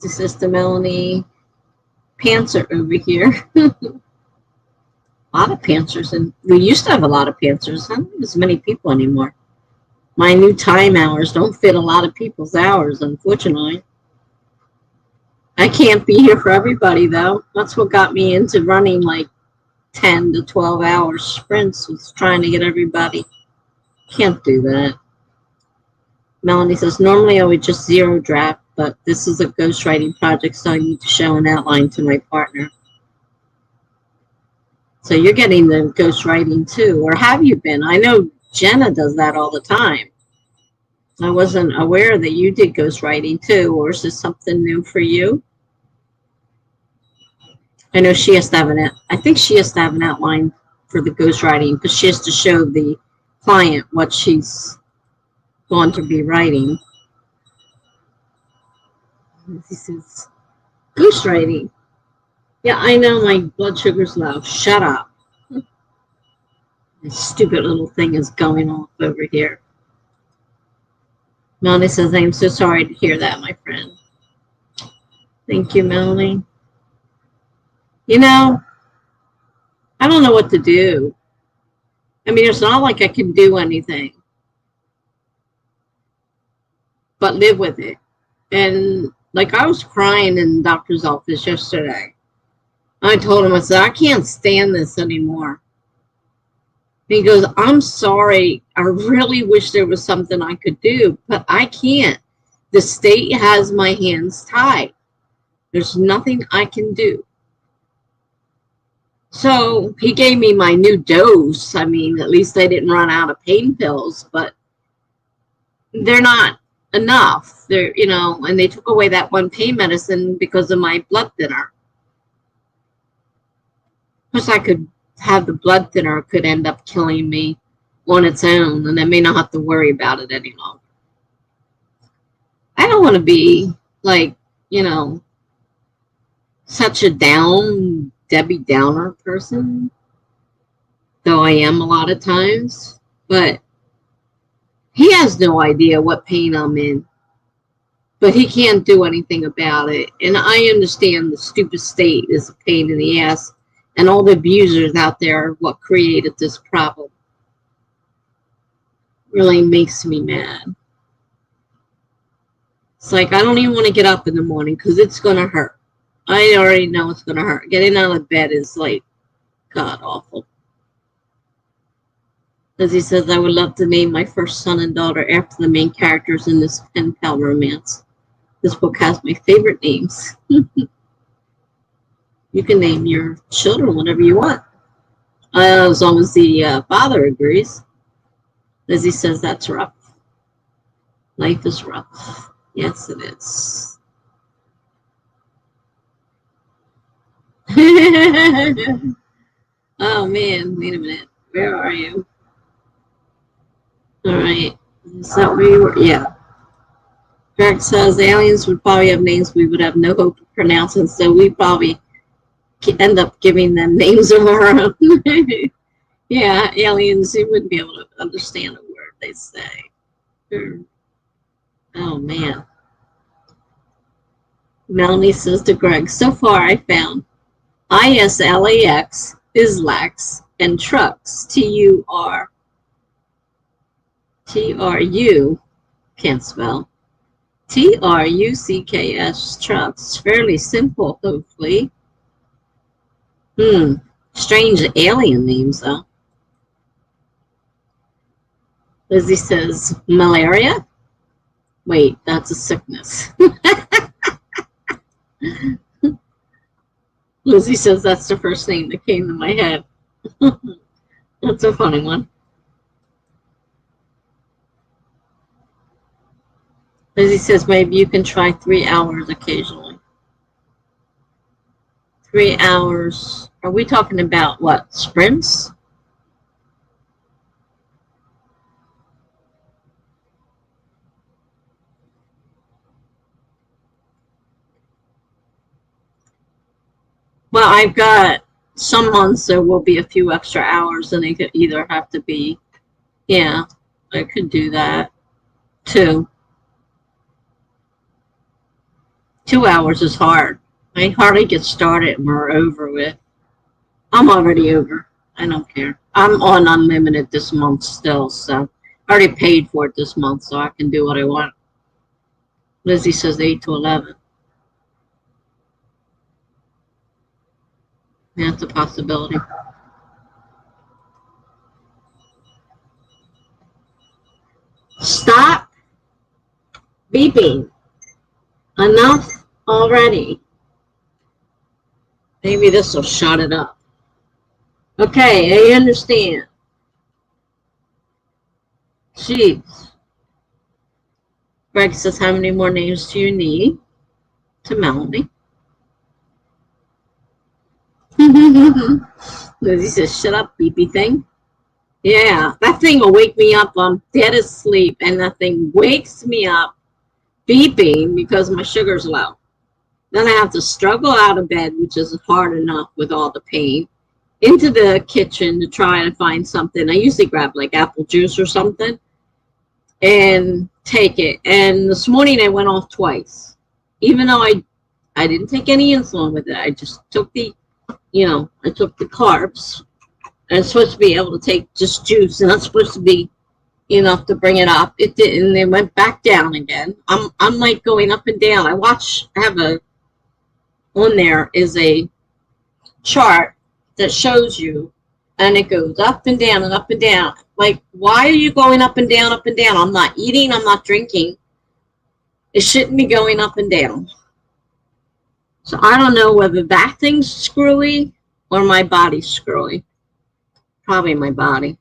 Speaker 1: says to Melanie, pantser over here. A lot of pantsers, and we used to have a lot of pantsers. I don't have as many people anymore. My new time hours don't fit a lot of people's hours, unfortunately. I can't be here for everybody, though. That's what got me into running like 10 to 12 hour sprints, was trying to get everybody. Can't do that. Melanie says, normally I would just zero draft, but this is a ghostwriting project, so I need to show an outline to my partner. So you're getting the ghostwriting too, or have you been? I know Jenna does that all the time. I wasn't aware that you did ghostwriting too, or is this something new for you? I know she has to have I think she has to have an outline for the ghostwriting because she has to show the client what she's going to be writing. This is ghostwriting. Yeah, I know my blood sugar's low. Shut up. This stupid little thing is going off over here. Melanie says, I am so sorry to hear that, my friend. Thank you, Melanie. You know, I don't know what to do. I mean, it's not like I can do anything but live with it. And like I was crying in the doctor's office yesterday. I told him, I said, I can't stand this anymore. He goes, I'm sorry. I really wish there was something I could do, but I can't. The state has my hands tied. There's nothing I can do. So he gave me my new dose. I mean, at least I didn't run out of pain pills, but they're not enough. They're, you know, and they took away that one pain medicine because of my blood thinner. Plus, I could have the blood thinner could end up killing me on its own, and I may not have to worry about it any longer. I don't want to be like, you know, such a Debbie Downer person, though I am a lot of times. But he has no idea what pain I'm in. But he can't do anything about it. And I understand the stupid state is a pain in the ass, and all the abusers out there are what created this problem. Really makes me mad. It's like I don't even want to get up in the morning because it's going to hurt. I already know it's going to hurt. Getting out of bed is like god awful. As he says, I would love to name my first son and daughter after the main characters in this pen pal romance. This book has my favorite names. You can name your children whatever you want, as long as the father agrees. As he says, that's rough. Life is rough. Yes, it is. Oh, man. Wait a minute. Where are you? All right. Is that where you were? Yeah. Greg says aliens would probably have names we would have no hope of pronouncing, so we probably end up giving them names of our own. Yeah, aliens, you wouldn't be able to understand a word they say. Oh, man. Melanie says to Greg, so far I found ISLAX, ISLAX, and trucks, TRU, can't spell, TRUCKS, trucks, fairly simple, hopefully. Strange alien names, though. Lizzie says, malaria? Wait, that's a sickness. Lizzie says that's the first name that came to my head. That's a funny one. Lizzie says maybe you can try 3 hours occasionally. 3 hours. Are we talking about what? Sprints? Well, I've got some months there will be a few extra hours, and they could either have to be, yeah, I could do that too. 2 hours is hard. I hardly get started and we're over with. I'm already over. I don't care. I'm on unlimited this month still, so I already paid for it this month, so I can do what I want. Lizzie says 8 to 11. That's a possibility. Stop beeping. Enough already. Maybe this will shut it up. Okay, I understand. Jeez. Greg says, how many more names do you need? To Melanie. Lizzie says, shut up, beepy thing. Yeah, that thing will wake me up. I'm dead asleep, and that thing wakes me up beeping because my sugar's low. Then I have to struggle out of bed, which is hard enough with all the pain, into the kitchen to try to find something. I usually grab like apple juice or something and take it. And this morning I went off twice, even though I didn't take any insulin with it. I just took the, I took the carbs. And it's supposed to be able to take just juice, and that's supposed to be enough to bring it up. It didn't. It went back down again. I'm like going up and down. On there is a chart that shows you, and it goes up and down and up and down. Like, why are you going up and down, up and down? I'm not eating. I'm not drinking. It shouldn't be going up and down. So I don't know whether that thing's screwy or my body's screwy. Probably my body.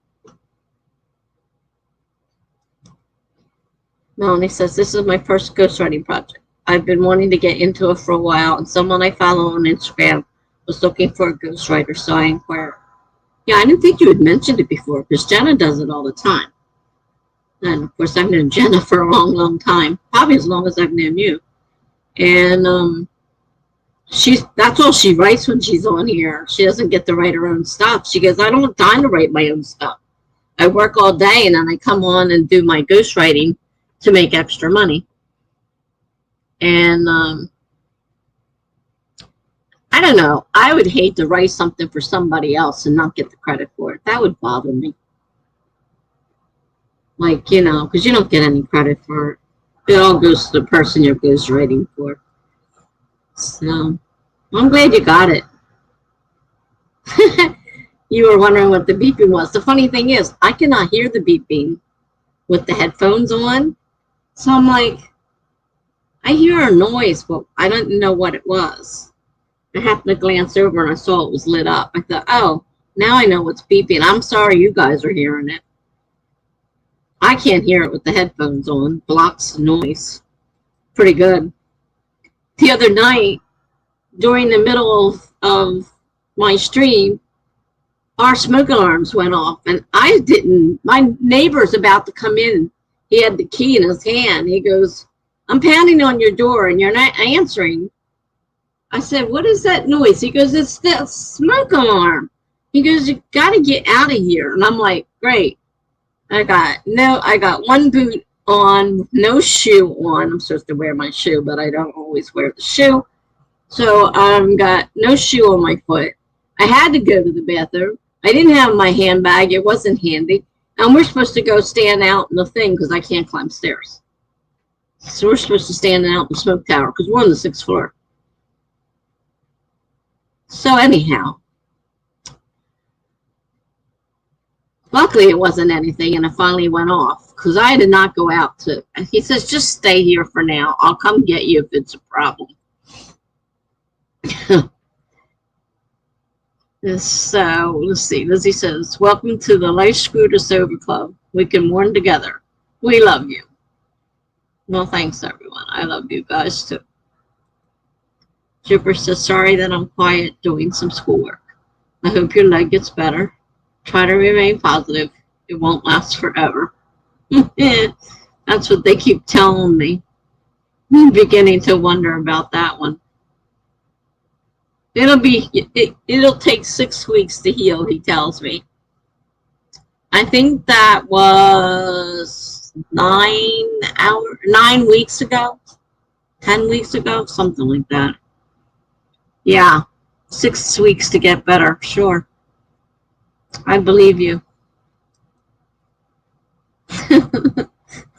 Speaker 1: Melanie says, this is my first ghostwriting project. I've been wanting to get into it for a while, and someone I follow on Instagram was looking for a ghostwriter, so I inquired. Yeah, I didn't think you had mentioned it before, because Jenna does it all the time. And, of course, I've known Jenna for a long, long time, probably as long as I've known you. And that's all she writes when she's on here. She doesn't get to write her own stuff. She goes, I don't have time to write my own stuff. I work all day and then I come on and do my ghostwriting to make extra money. And I don't know. I would hate to write something for somebody else and not get the credit for it. That would bother me. Like, you know, because you don't get any credit for it. It all goes to the person you're ghostwriting for. So, I'm glad you got it. You were wondering what the beeping was. The funny thing is, I cannot hear the beeping with the headphones on. So I'm like, I hear a noise, but I didn't know what it was. I happened to glance over and I saw it was lit up. I thought, oh, now I know what's beeping. I'm sorry you guys are hearing it. I can't hear it with the headphones on. Blocks the noise. Pretty good. The other night, during the middle of my stream, our smoke alarms went off, and I didn't. My neighbor's about to come in. He had the key in his hand. He goes, I'm pounding on your door, and you're not answering. I said, what is that noise? He goes, it's the smoke alarm. He goes, you got to get out of here. And I'm like, great. I got one boot on, no shoe on. I'm supposed to wear my shoe, but I don't always wear the shoe. So got no shoe on my foot. I had to go to the bathroom. I didn't have my handbag. It wasn't handy. And we're supposed to go stand out in the thing because I can't climb stairs. So we're supposed to stand out in the smoke tower because we're on the 6th floor. So anyhow, luckily it wasn't anything, and it finally went off because I did not go out to. He says, just stay here for now. I'll come get you if it's a problem. So let's see. Lizzie says, welcome to the Life Screwed Us Over Club. We can mourn together. We love you. Well, thanks, everyone. I love you guys, too. Jupiter says, sorry that I'm quiet doing some schoolwork. I hope your leg gets better. Try to remain positive. It won't last forever. That's what they keep telling me. I'm beginning to wonder about that one. It'll take 6 weeks to heal, he tells me. I think that was 9 weeks ago, 10 weeks ago, something like that. Yeah, 6 weeks to get better, sure. I believe you.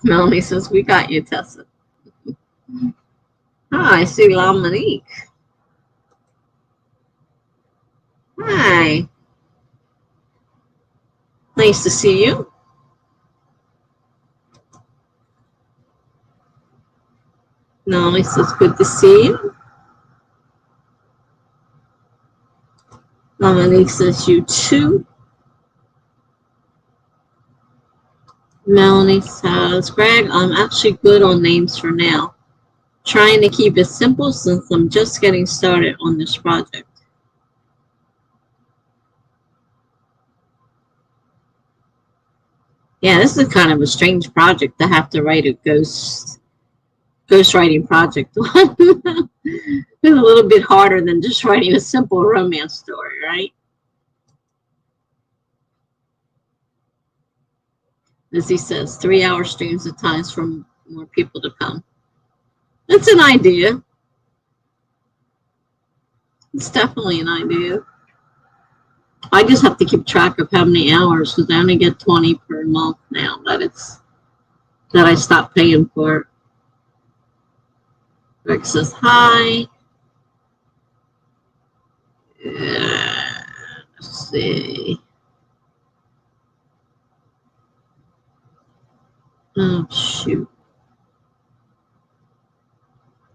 Speaker 1: Melanie says, we got you, Tessa. I see Monique. Hi. Nice to see you. Melanie says, good to see you. Monique says, you too. Melanie says, Greg, I'm actually good on names for now. Trying to keep it simple since I'm just getting started on this project. Yeah, this is kind of a strange project to have to write a ghostwriting project. It's a little bit harder than just writing a simple romance story, right? As he says, 3-hour streams at times for more people to come. That's an idea. It's definitely an idea. I just have to keep track of how many hours because I only get 20 per month now that I stopped paying for. Rick says hi. Let's see. Oh shoot.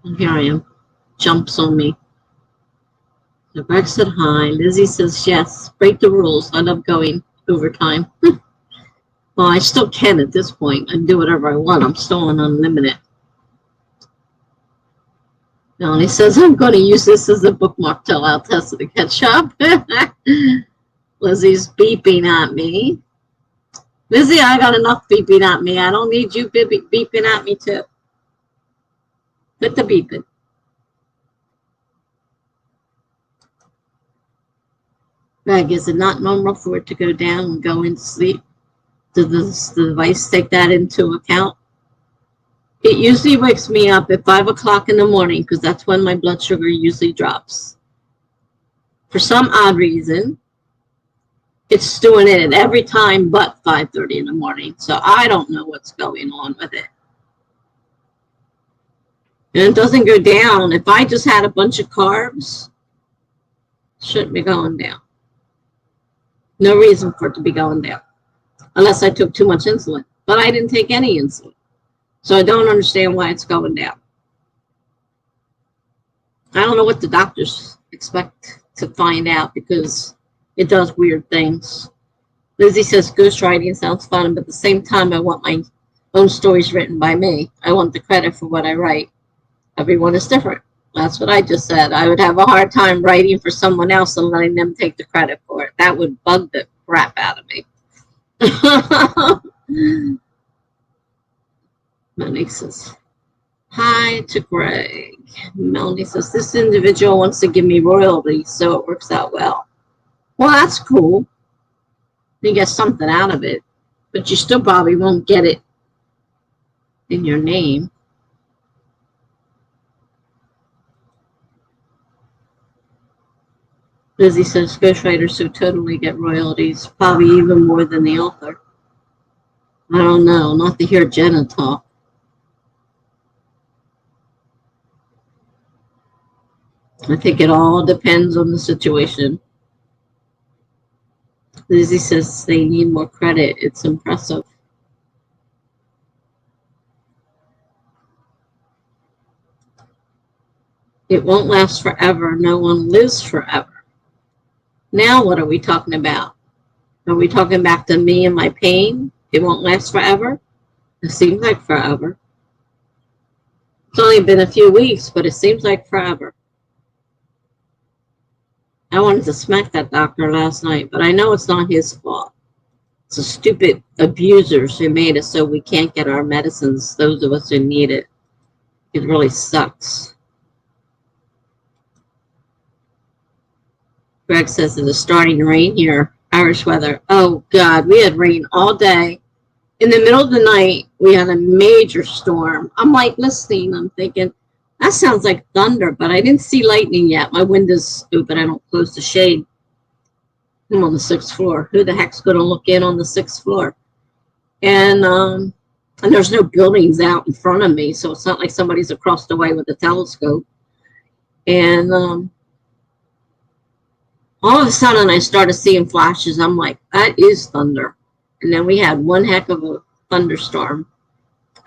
Speaker 1: And here I am. Jumps on me. So Greg said hi. Lizzie says yes. Break the rules. I love going overtime. Well, I still can at this point. I can do whatever I want. I'm still on unlimited. Melanie says, I'm going to use this as a bookmark to allow Tessa to catch up. Lizzie's beeping at me. Lizzie, I got enough beeping at me. I don't need you beeping at me too. Quit the beeping. Greg, is it not normal for it to go down and go into sleep? Does the device take that into account? It usually wakes me up at 5 o'clock in the morning because that's when my blood sugar usually drops. For some odd reason, it's doing it every time but 5:30 in the morning. So I don't know what's going on with it. And it doesn't go down. If I just had a bunch of carbs, it shouldn't be going down. No reason for it to be going down. Unless I took too much insulin. But I didn't take any insulin. So I don't understand why it's going down. I don't know what the doctors expect to find out because it does weird things. Lizzie says ghostwriting sounds fun, but at the same time, I want my own stories written by me. I want the credit for what I write. Everyone is different. That's what I just said. I would have a hard time writing for someone else and letting them take the credit for it. That would bug the crap out of me. Melanie says, hi to Greg. Melanie says, this individual wants to give me royalties, so it works out well. Well, that's cool. You get something out of it, but you still probably won't get it in your name. Lizzie says ghostwriters so totally get royalties, probably even more than the author. I don't know, not to hear Jenna talk. I think it all depends on the situation. Lizzie says they need more credit. It's impressive. It won't last forever. No one lives forever. Now what are we talking about? Are we talking back to me and my pain? It won't last forever? It seems like forever. It's only been a few weeks, but it seems like forever. I wanted to smack that doctor last night, but I know it's not his fault. It's the stupid abusers who made us so we can't get our medicines, those of us who need it. It really sucks. Greg says it is starting to rain here. Irish weather. Oh, God, we had rain all day. In the middle of the night, we had a major storm. I'm like listening. I'm thinking, that sounds like thunder, but I didn't see lightning yet. My window's open. I don't close the shade. I'm on the 6th floor. Who the heck's going to look in on the 6th floor? And there's no buildings out in front of me, so it's not like somebody's across the way with a telescope. And all of a sudden, I started seeing flashes. I'm like, that is thunder. And then we had one heck of a thunderstorm.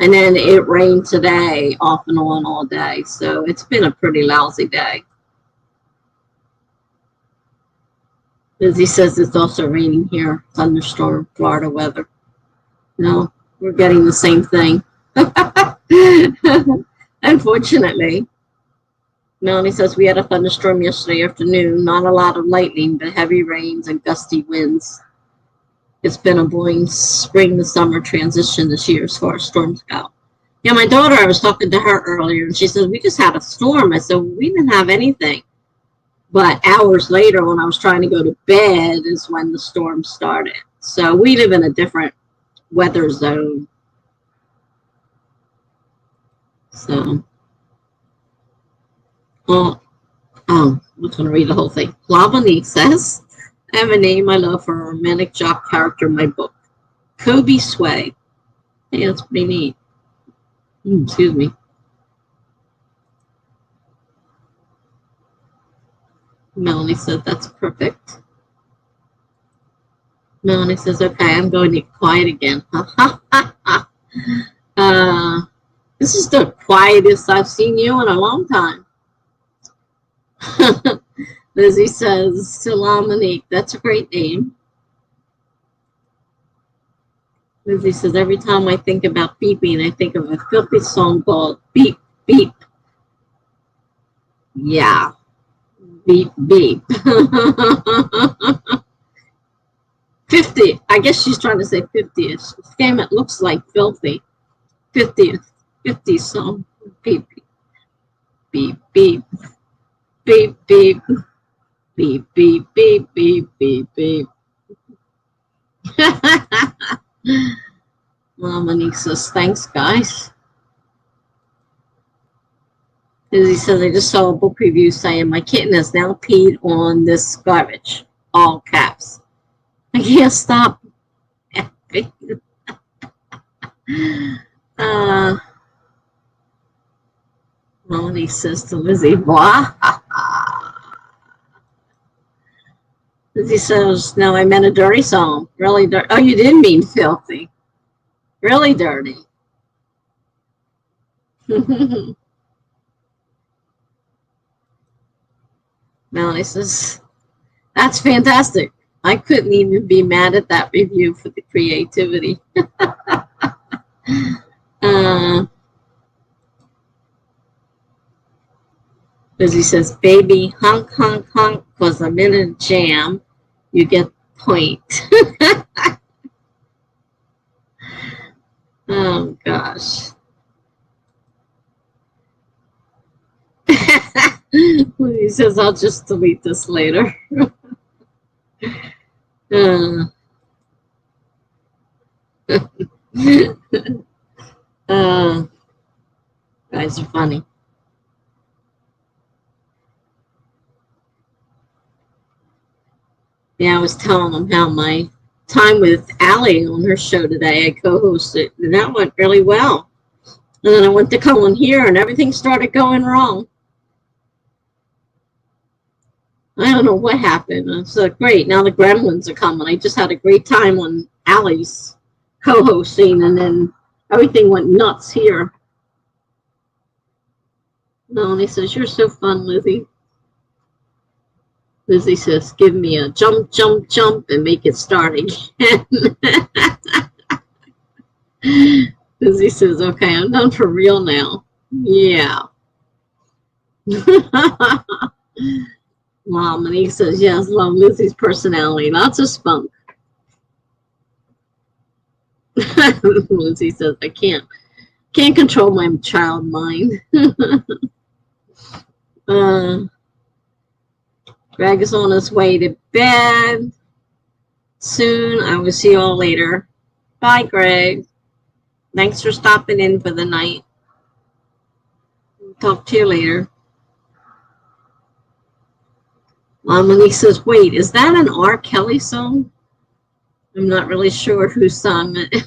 Speaker 1: And then it rained today, off and on all day. So it's been a pretty lousy day. Lizzie says it's also raining here. Thunderstorm, Florida weather. No, we're getting the same thing. Unfortunately. Melanie says we had a thunderstorm yesterday afternoon. Not a lot of lightning, but heavy rains and gusty winds. It's been a boring spring to summer transition this year as far as storms go. Yeah, my daughter, I was talking to her earlier, and she says, we just had a storm. I said, we didn't have anything. But hours later, when I was trying to go to bed, is when the storm started. So we live in a different weather zone. So, I'm going to read the whole thing. Lavani says, I have a name I love for a romantic jock character in my book. Kobe Sway. Hey, that's pretty neat. Excuse me. Melanie said, that's perfect. Melanie says, okay, I'm going to get quiet again. This is the quietest I've seen you in a long time. Lizzie says, Salam Monique, that's a great name. Lizzie says, every time I think about beeping, I think of a filthy song called Beep, Beep. Yeah. Beep, beep. 50. I guess she's trying to say 50th. Damn, it looks like filthy. 50th. 50 song. Beep, beep. Beep, beep. Beep, beep. Beep, beep, beep, beep, beep, beep. Monique says, thanks, guys. He says, I just saw a book review saying my kitten has now peed on this garbage. All caps. I can't stop. Monique says to Lizzie, blah. Lizzie says, no, I meant a dirty song. Really dirty. Oh, you didn't mean filthy. Really dirty. Melanie says, that's fantastic. I couldn't even be mad at that review for the creativity. Lizzie says, baby, honk, honk, honk, because I'm in a jam. You get the point. Oh, gosh. He says, I'll just delete this later. Guys are funny. Yeah, I was telling them how my time with Allie on her show today, I co-hosted, and that went really well. And then I went to come on here, and everything started going wrong. I don't know what happened. I was like, great, now the gremlins are coming. I just had a great time on Allie's co-hosting, and then everything went nuts here. Melanie says, you're so fun, Lizzie. Lizzie says, give me a jump, jump, jump, and make it start again. Lizzie says, okay, I'm done for real now. Yeah. Mom, and he says, yes, love Lizzie's personality. Lots of spunk. Lizzie says, I can't control my child mind. Greg is on his way to bed soon. I will see you all later. Bye, Greg. Thanks for stopping in for the night. Talk to you later. Monique says, wait, is that an R. Kelly song? I'm not really sure who sung it.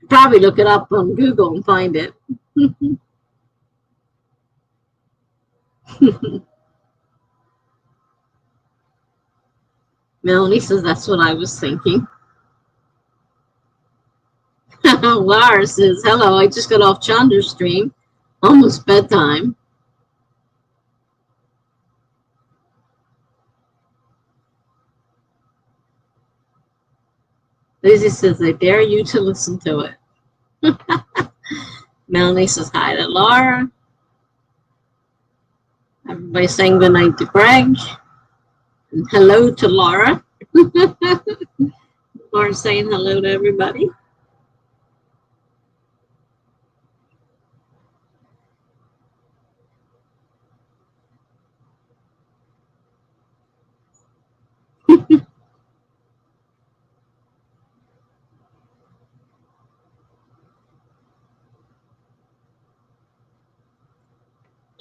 Speaker 1: Probably look it up on Google and find it. Melanie says, that's what I was thinking. Laura says, hello, I just got off Chandra's stream. Almost bedtime. Lizzie says, I dare you to listen to it. Melanie says, hi to Laura. Everybody saying good night to Greg. And hello to Laura. Laura saying hello to everybody.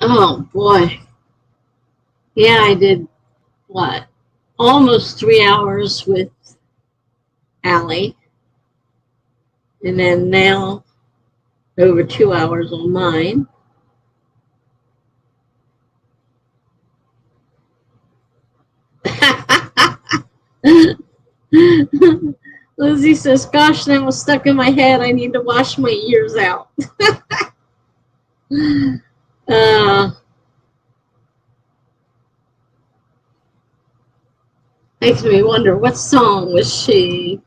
Speaker 1: Oh, boy. Yeah, I did, what, almost 3 hours with Allie. And then now over 2 hours on mine. Lizzie says, gosh, that was stuck in my head. I need to wash my ears out. Makes me wonder, what song was she?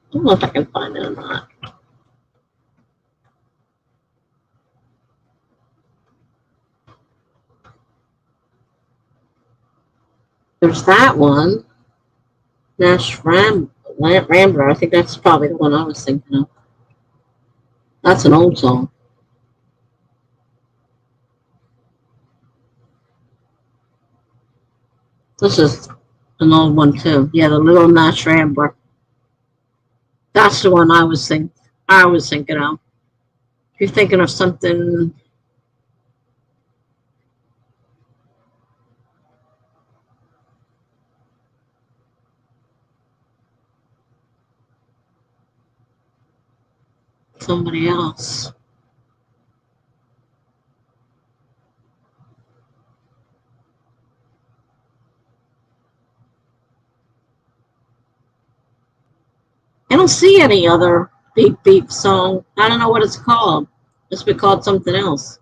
Speaker 1: I don't know if I can find it or not. There's that one. Nash Rambler. I think that's probably the one I was thinking of. That's an old song. This is an old one too. Yeah, the Little Nash Rambler. That's the one I was thinking of. If you're thinking of something, somebody else. I don't see any other beep beep song. I don't know what it's called. It's been called something else.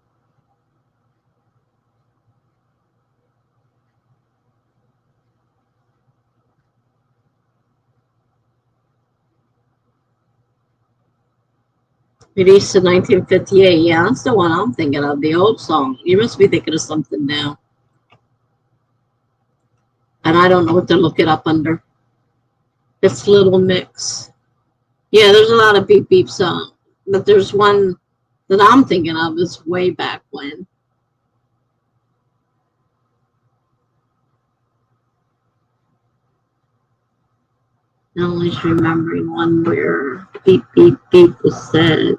Speaker 1: Released in 1958. Yeah, that's the one I'm thinking of, the old song. You must be thinking of something now. And I don't know what to look it up under. It's Little Mix. Yeah, there's a lot of beep beep songs. But there's one that I'm thinking of is way back when. I'm only remembering one where beep beep beep was said.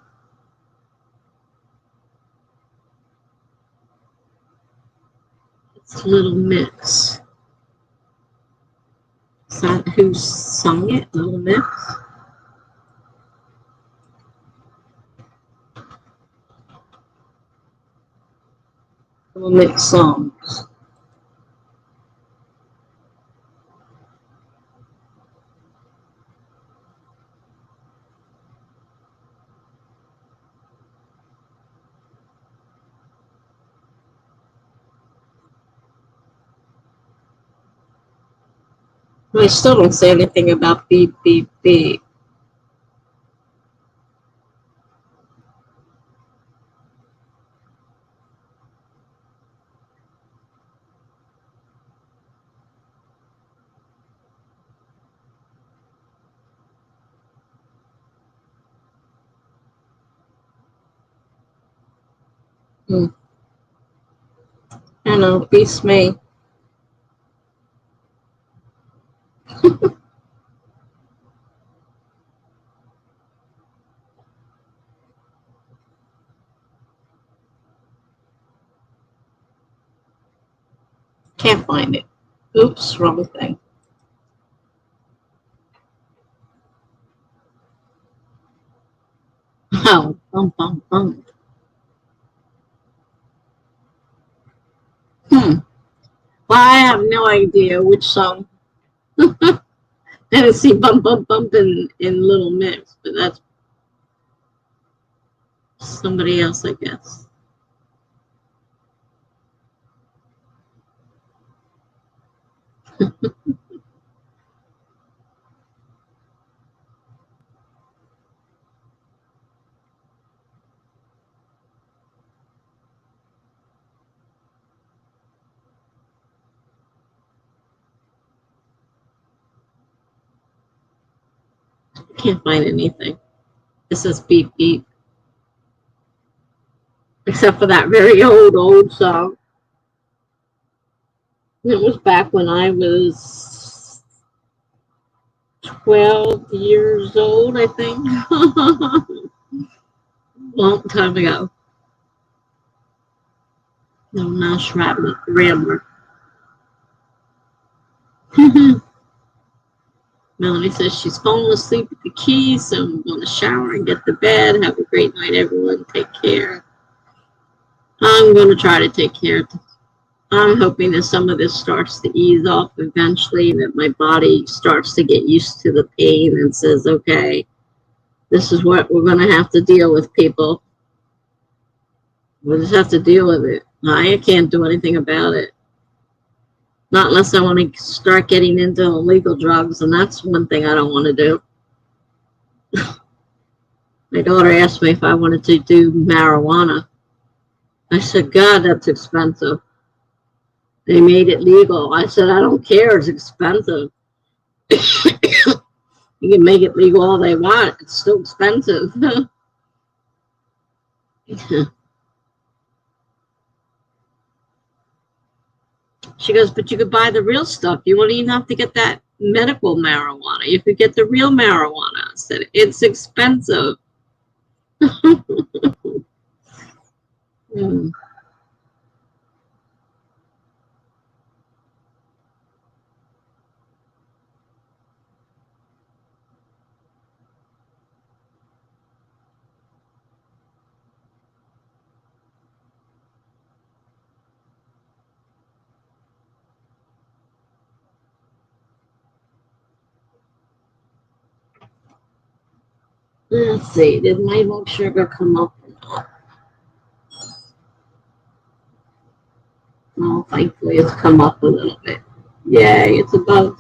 Speaker 1: It's Little Mix. Is that who sung it? Little Mix? Little Mix songs. I still don't say anything about beep beep beep. I know, beats me. Can't find it. Oops, wrong thing. Oh, bum, bum, bum. Well, I have no idea which song. I didn't see bump, bump, bump in Little Mix, but that's somebody else, I guess. Can't find anything. It says beep, beep. Except for that very old song. It was back when I was 12 years old, I think. Long time ago. No, Nash Rambler. Melanie says she's falling asleep with the keys, so I'm going to shower and get to bed. Have a great night, everyone. Take care. I'm going to try to take care. I'm hoping that some of this starts to ease off eventually, that my body starts to get used to the pain and says, okay, this is what we're going to have to deal with, people. We'll just have to deal with it. I can't do anything about it. Not unless I want to start getting into illegal drugs, and that's one thing I don't want to do. My daughter asked me if I wanted to do marijuana. I said, God, that's expensive. They made it legal. I said, I don't care. It's expensive. You can make it legal all they want. It's still expensive. She goes, but you could buy the real stuff. You won't even have to get that medical marijuana. You could get the real marijuana. I said, it's expensive. Hmm. Let's see, did my milk sugar come up or not? Oh, thankfully it's come up a little bit. Yay, it's above.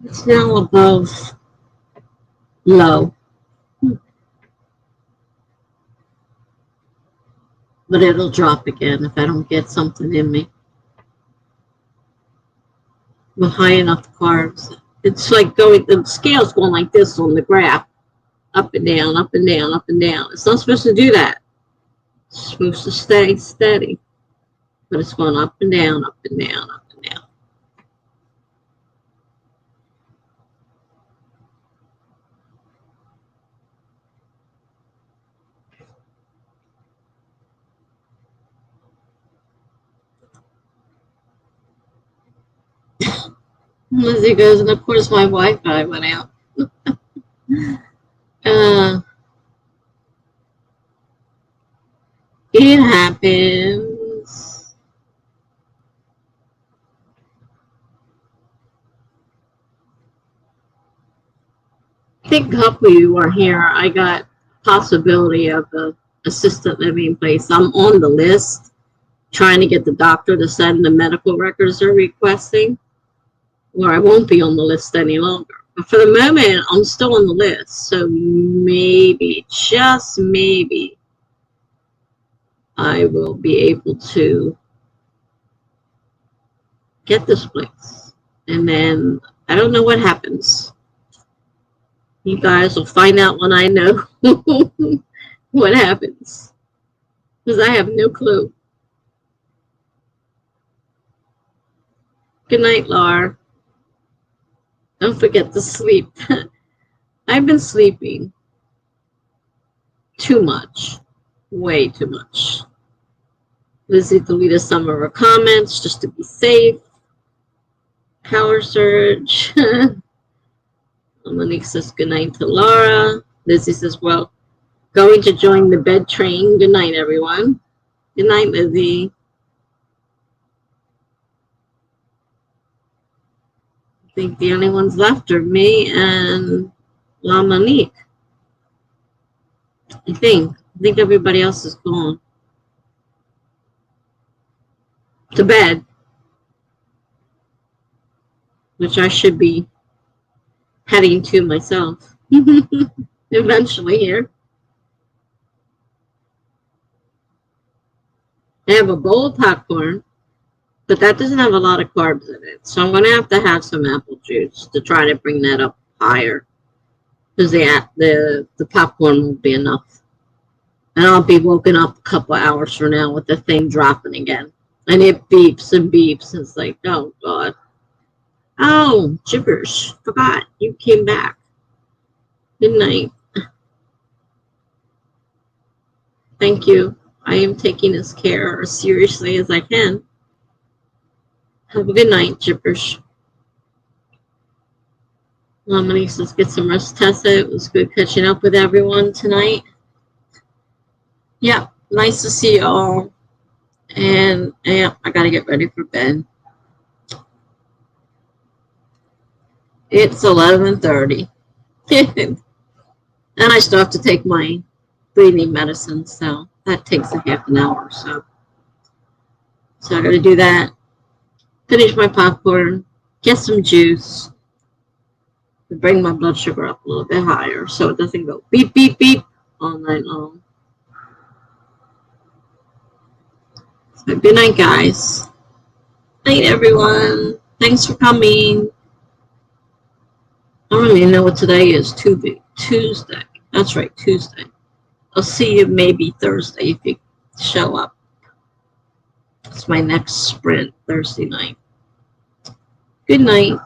Speaker 1: It's now above low. But it'll drop again if I don't get something in me. With high enough carbs. It's like going, the scale's going like this on the graph. Up and down, up and down, up and down. It's not supposed to do that. It's supposed to stay steady. But it's going up and down, up and down, up and down. Lizzie goes, and of course my Wi-Fi went out. uh, it happens. I think a couple of you are here. I got possibility of a assistant living place. I'm on the list trying to get the doctor to send the medical records they're requesting, or I won't be on the list any longer. But for the moment, I'm still on the list. So maybe, just maybe, I will be able to get this place. And then I don't know what happens. You guys will find out when I know what happens. Because I have no clue. Good night, Laura. Don't forget to sleep. I've been sleeping too much. Way too much. Lizzie deleted some of her comments just to be safe. Power surge. Monique says good night to Laura. Lizzie says, well, going to join the bed train. Good night, everyone. Good night, Lizzie. I think the only ones left are me and La Monique. I think everybody else is gone to bed, which I should be heading to myself eventually here. I have a bowl of popcorn, but that doesn't have a lot of carbs in it. So I'm going to have some apple juice to try to bring that up higher, because the popcorn won't be enough. And I'll be woken up a couple of hours from now with the thing dropping again. And it beeps and beeps. It's like, oh, God. Oh, gibberish. Forgot you came back. Good night. Thank you. I am taking this care as seriously as I can. Have a good night, gibberish. Monique says, get some rest, Tessa. It was good catching up with everyone tonight. Yeah, nice to see you all. And yeah, I got to get ready for bed. It's 11:30. And I still have to take my breathing medicine, so that takes a half an hour or so. So I got to do that, finish my popcorn, get some juice, to bring my blood sugar up a little bit higher so it doesn't go beep, beep, beep all night long. So good night, guys. Night, everyone. Thanks for coming. I don't even know what today is. Tuesday. That's right, Tuesday. I'll see you maybe Thursday if you show up. It's my next sprint Thursday night. Good night.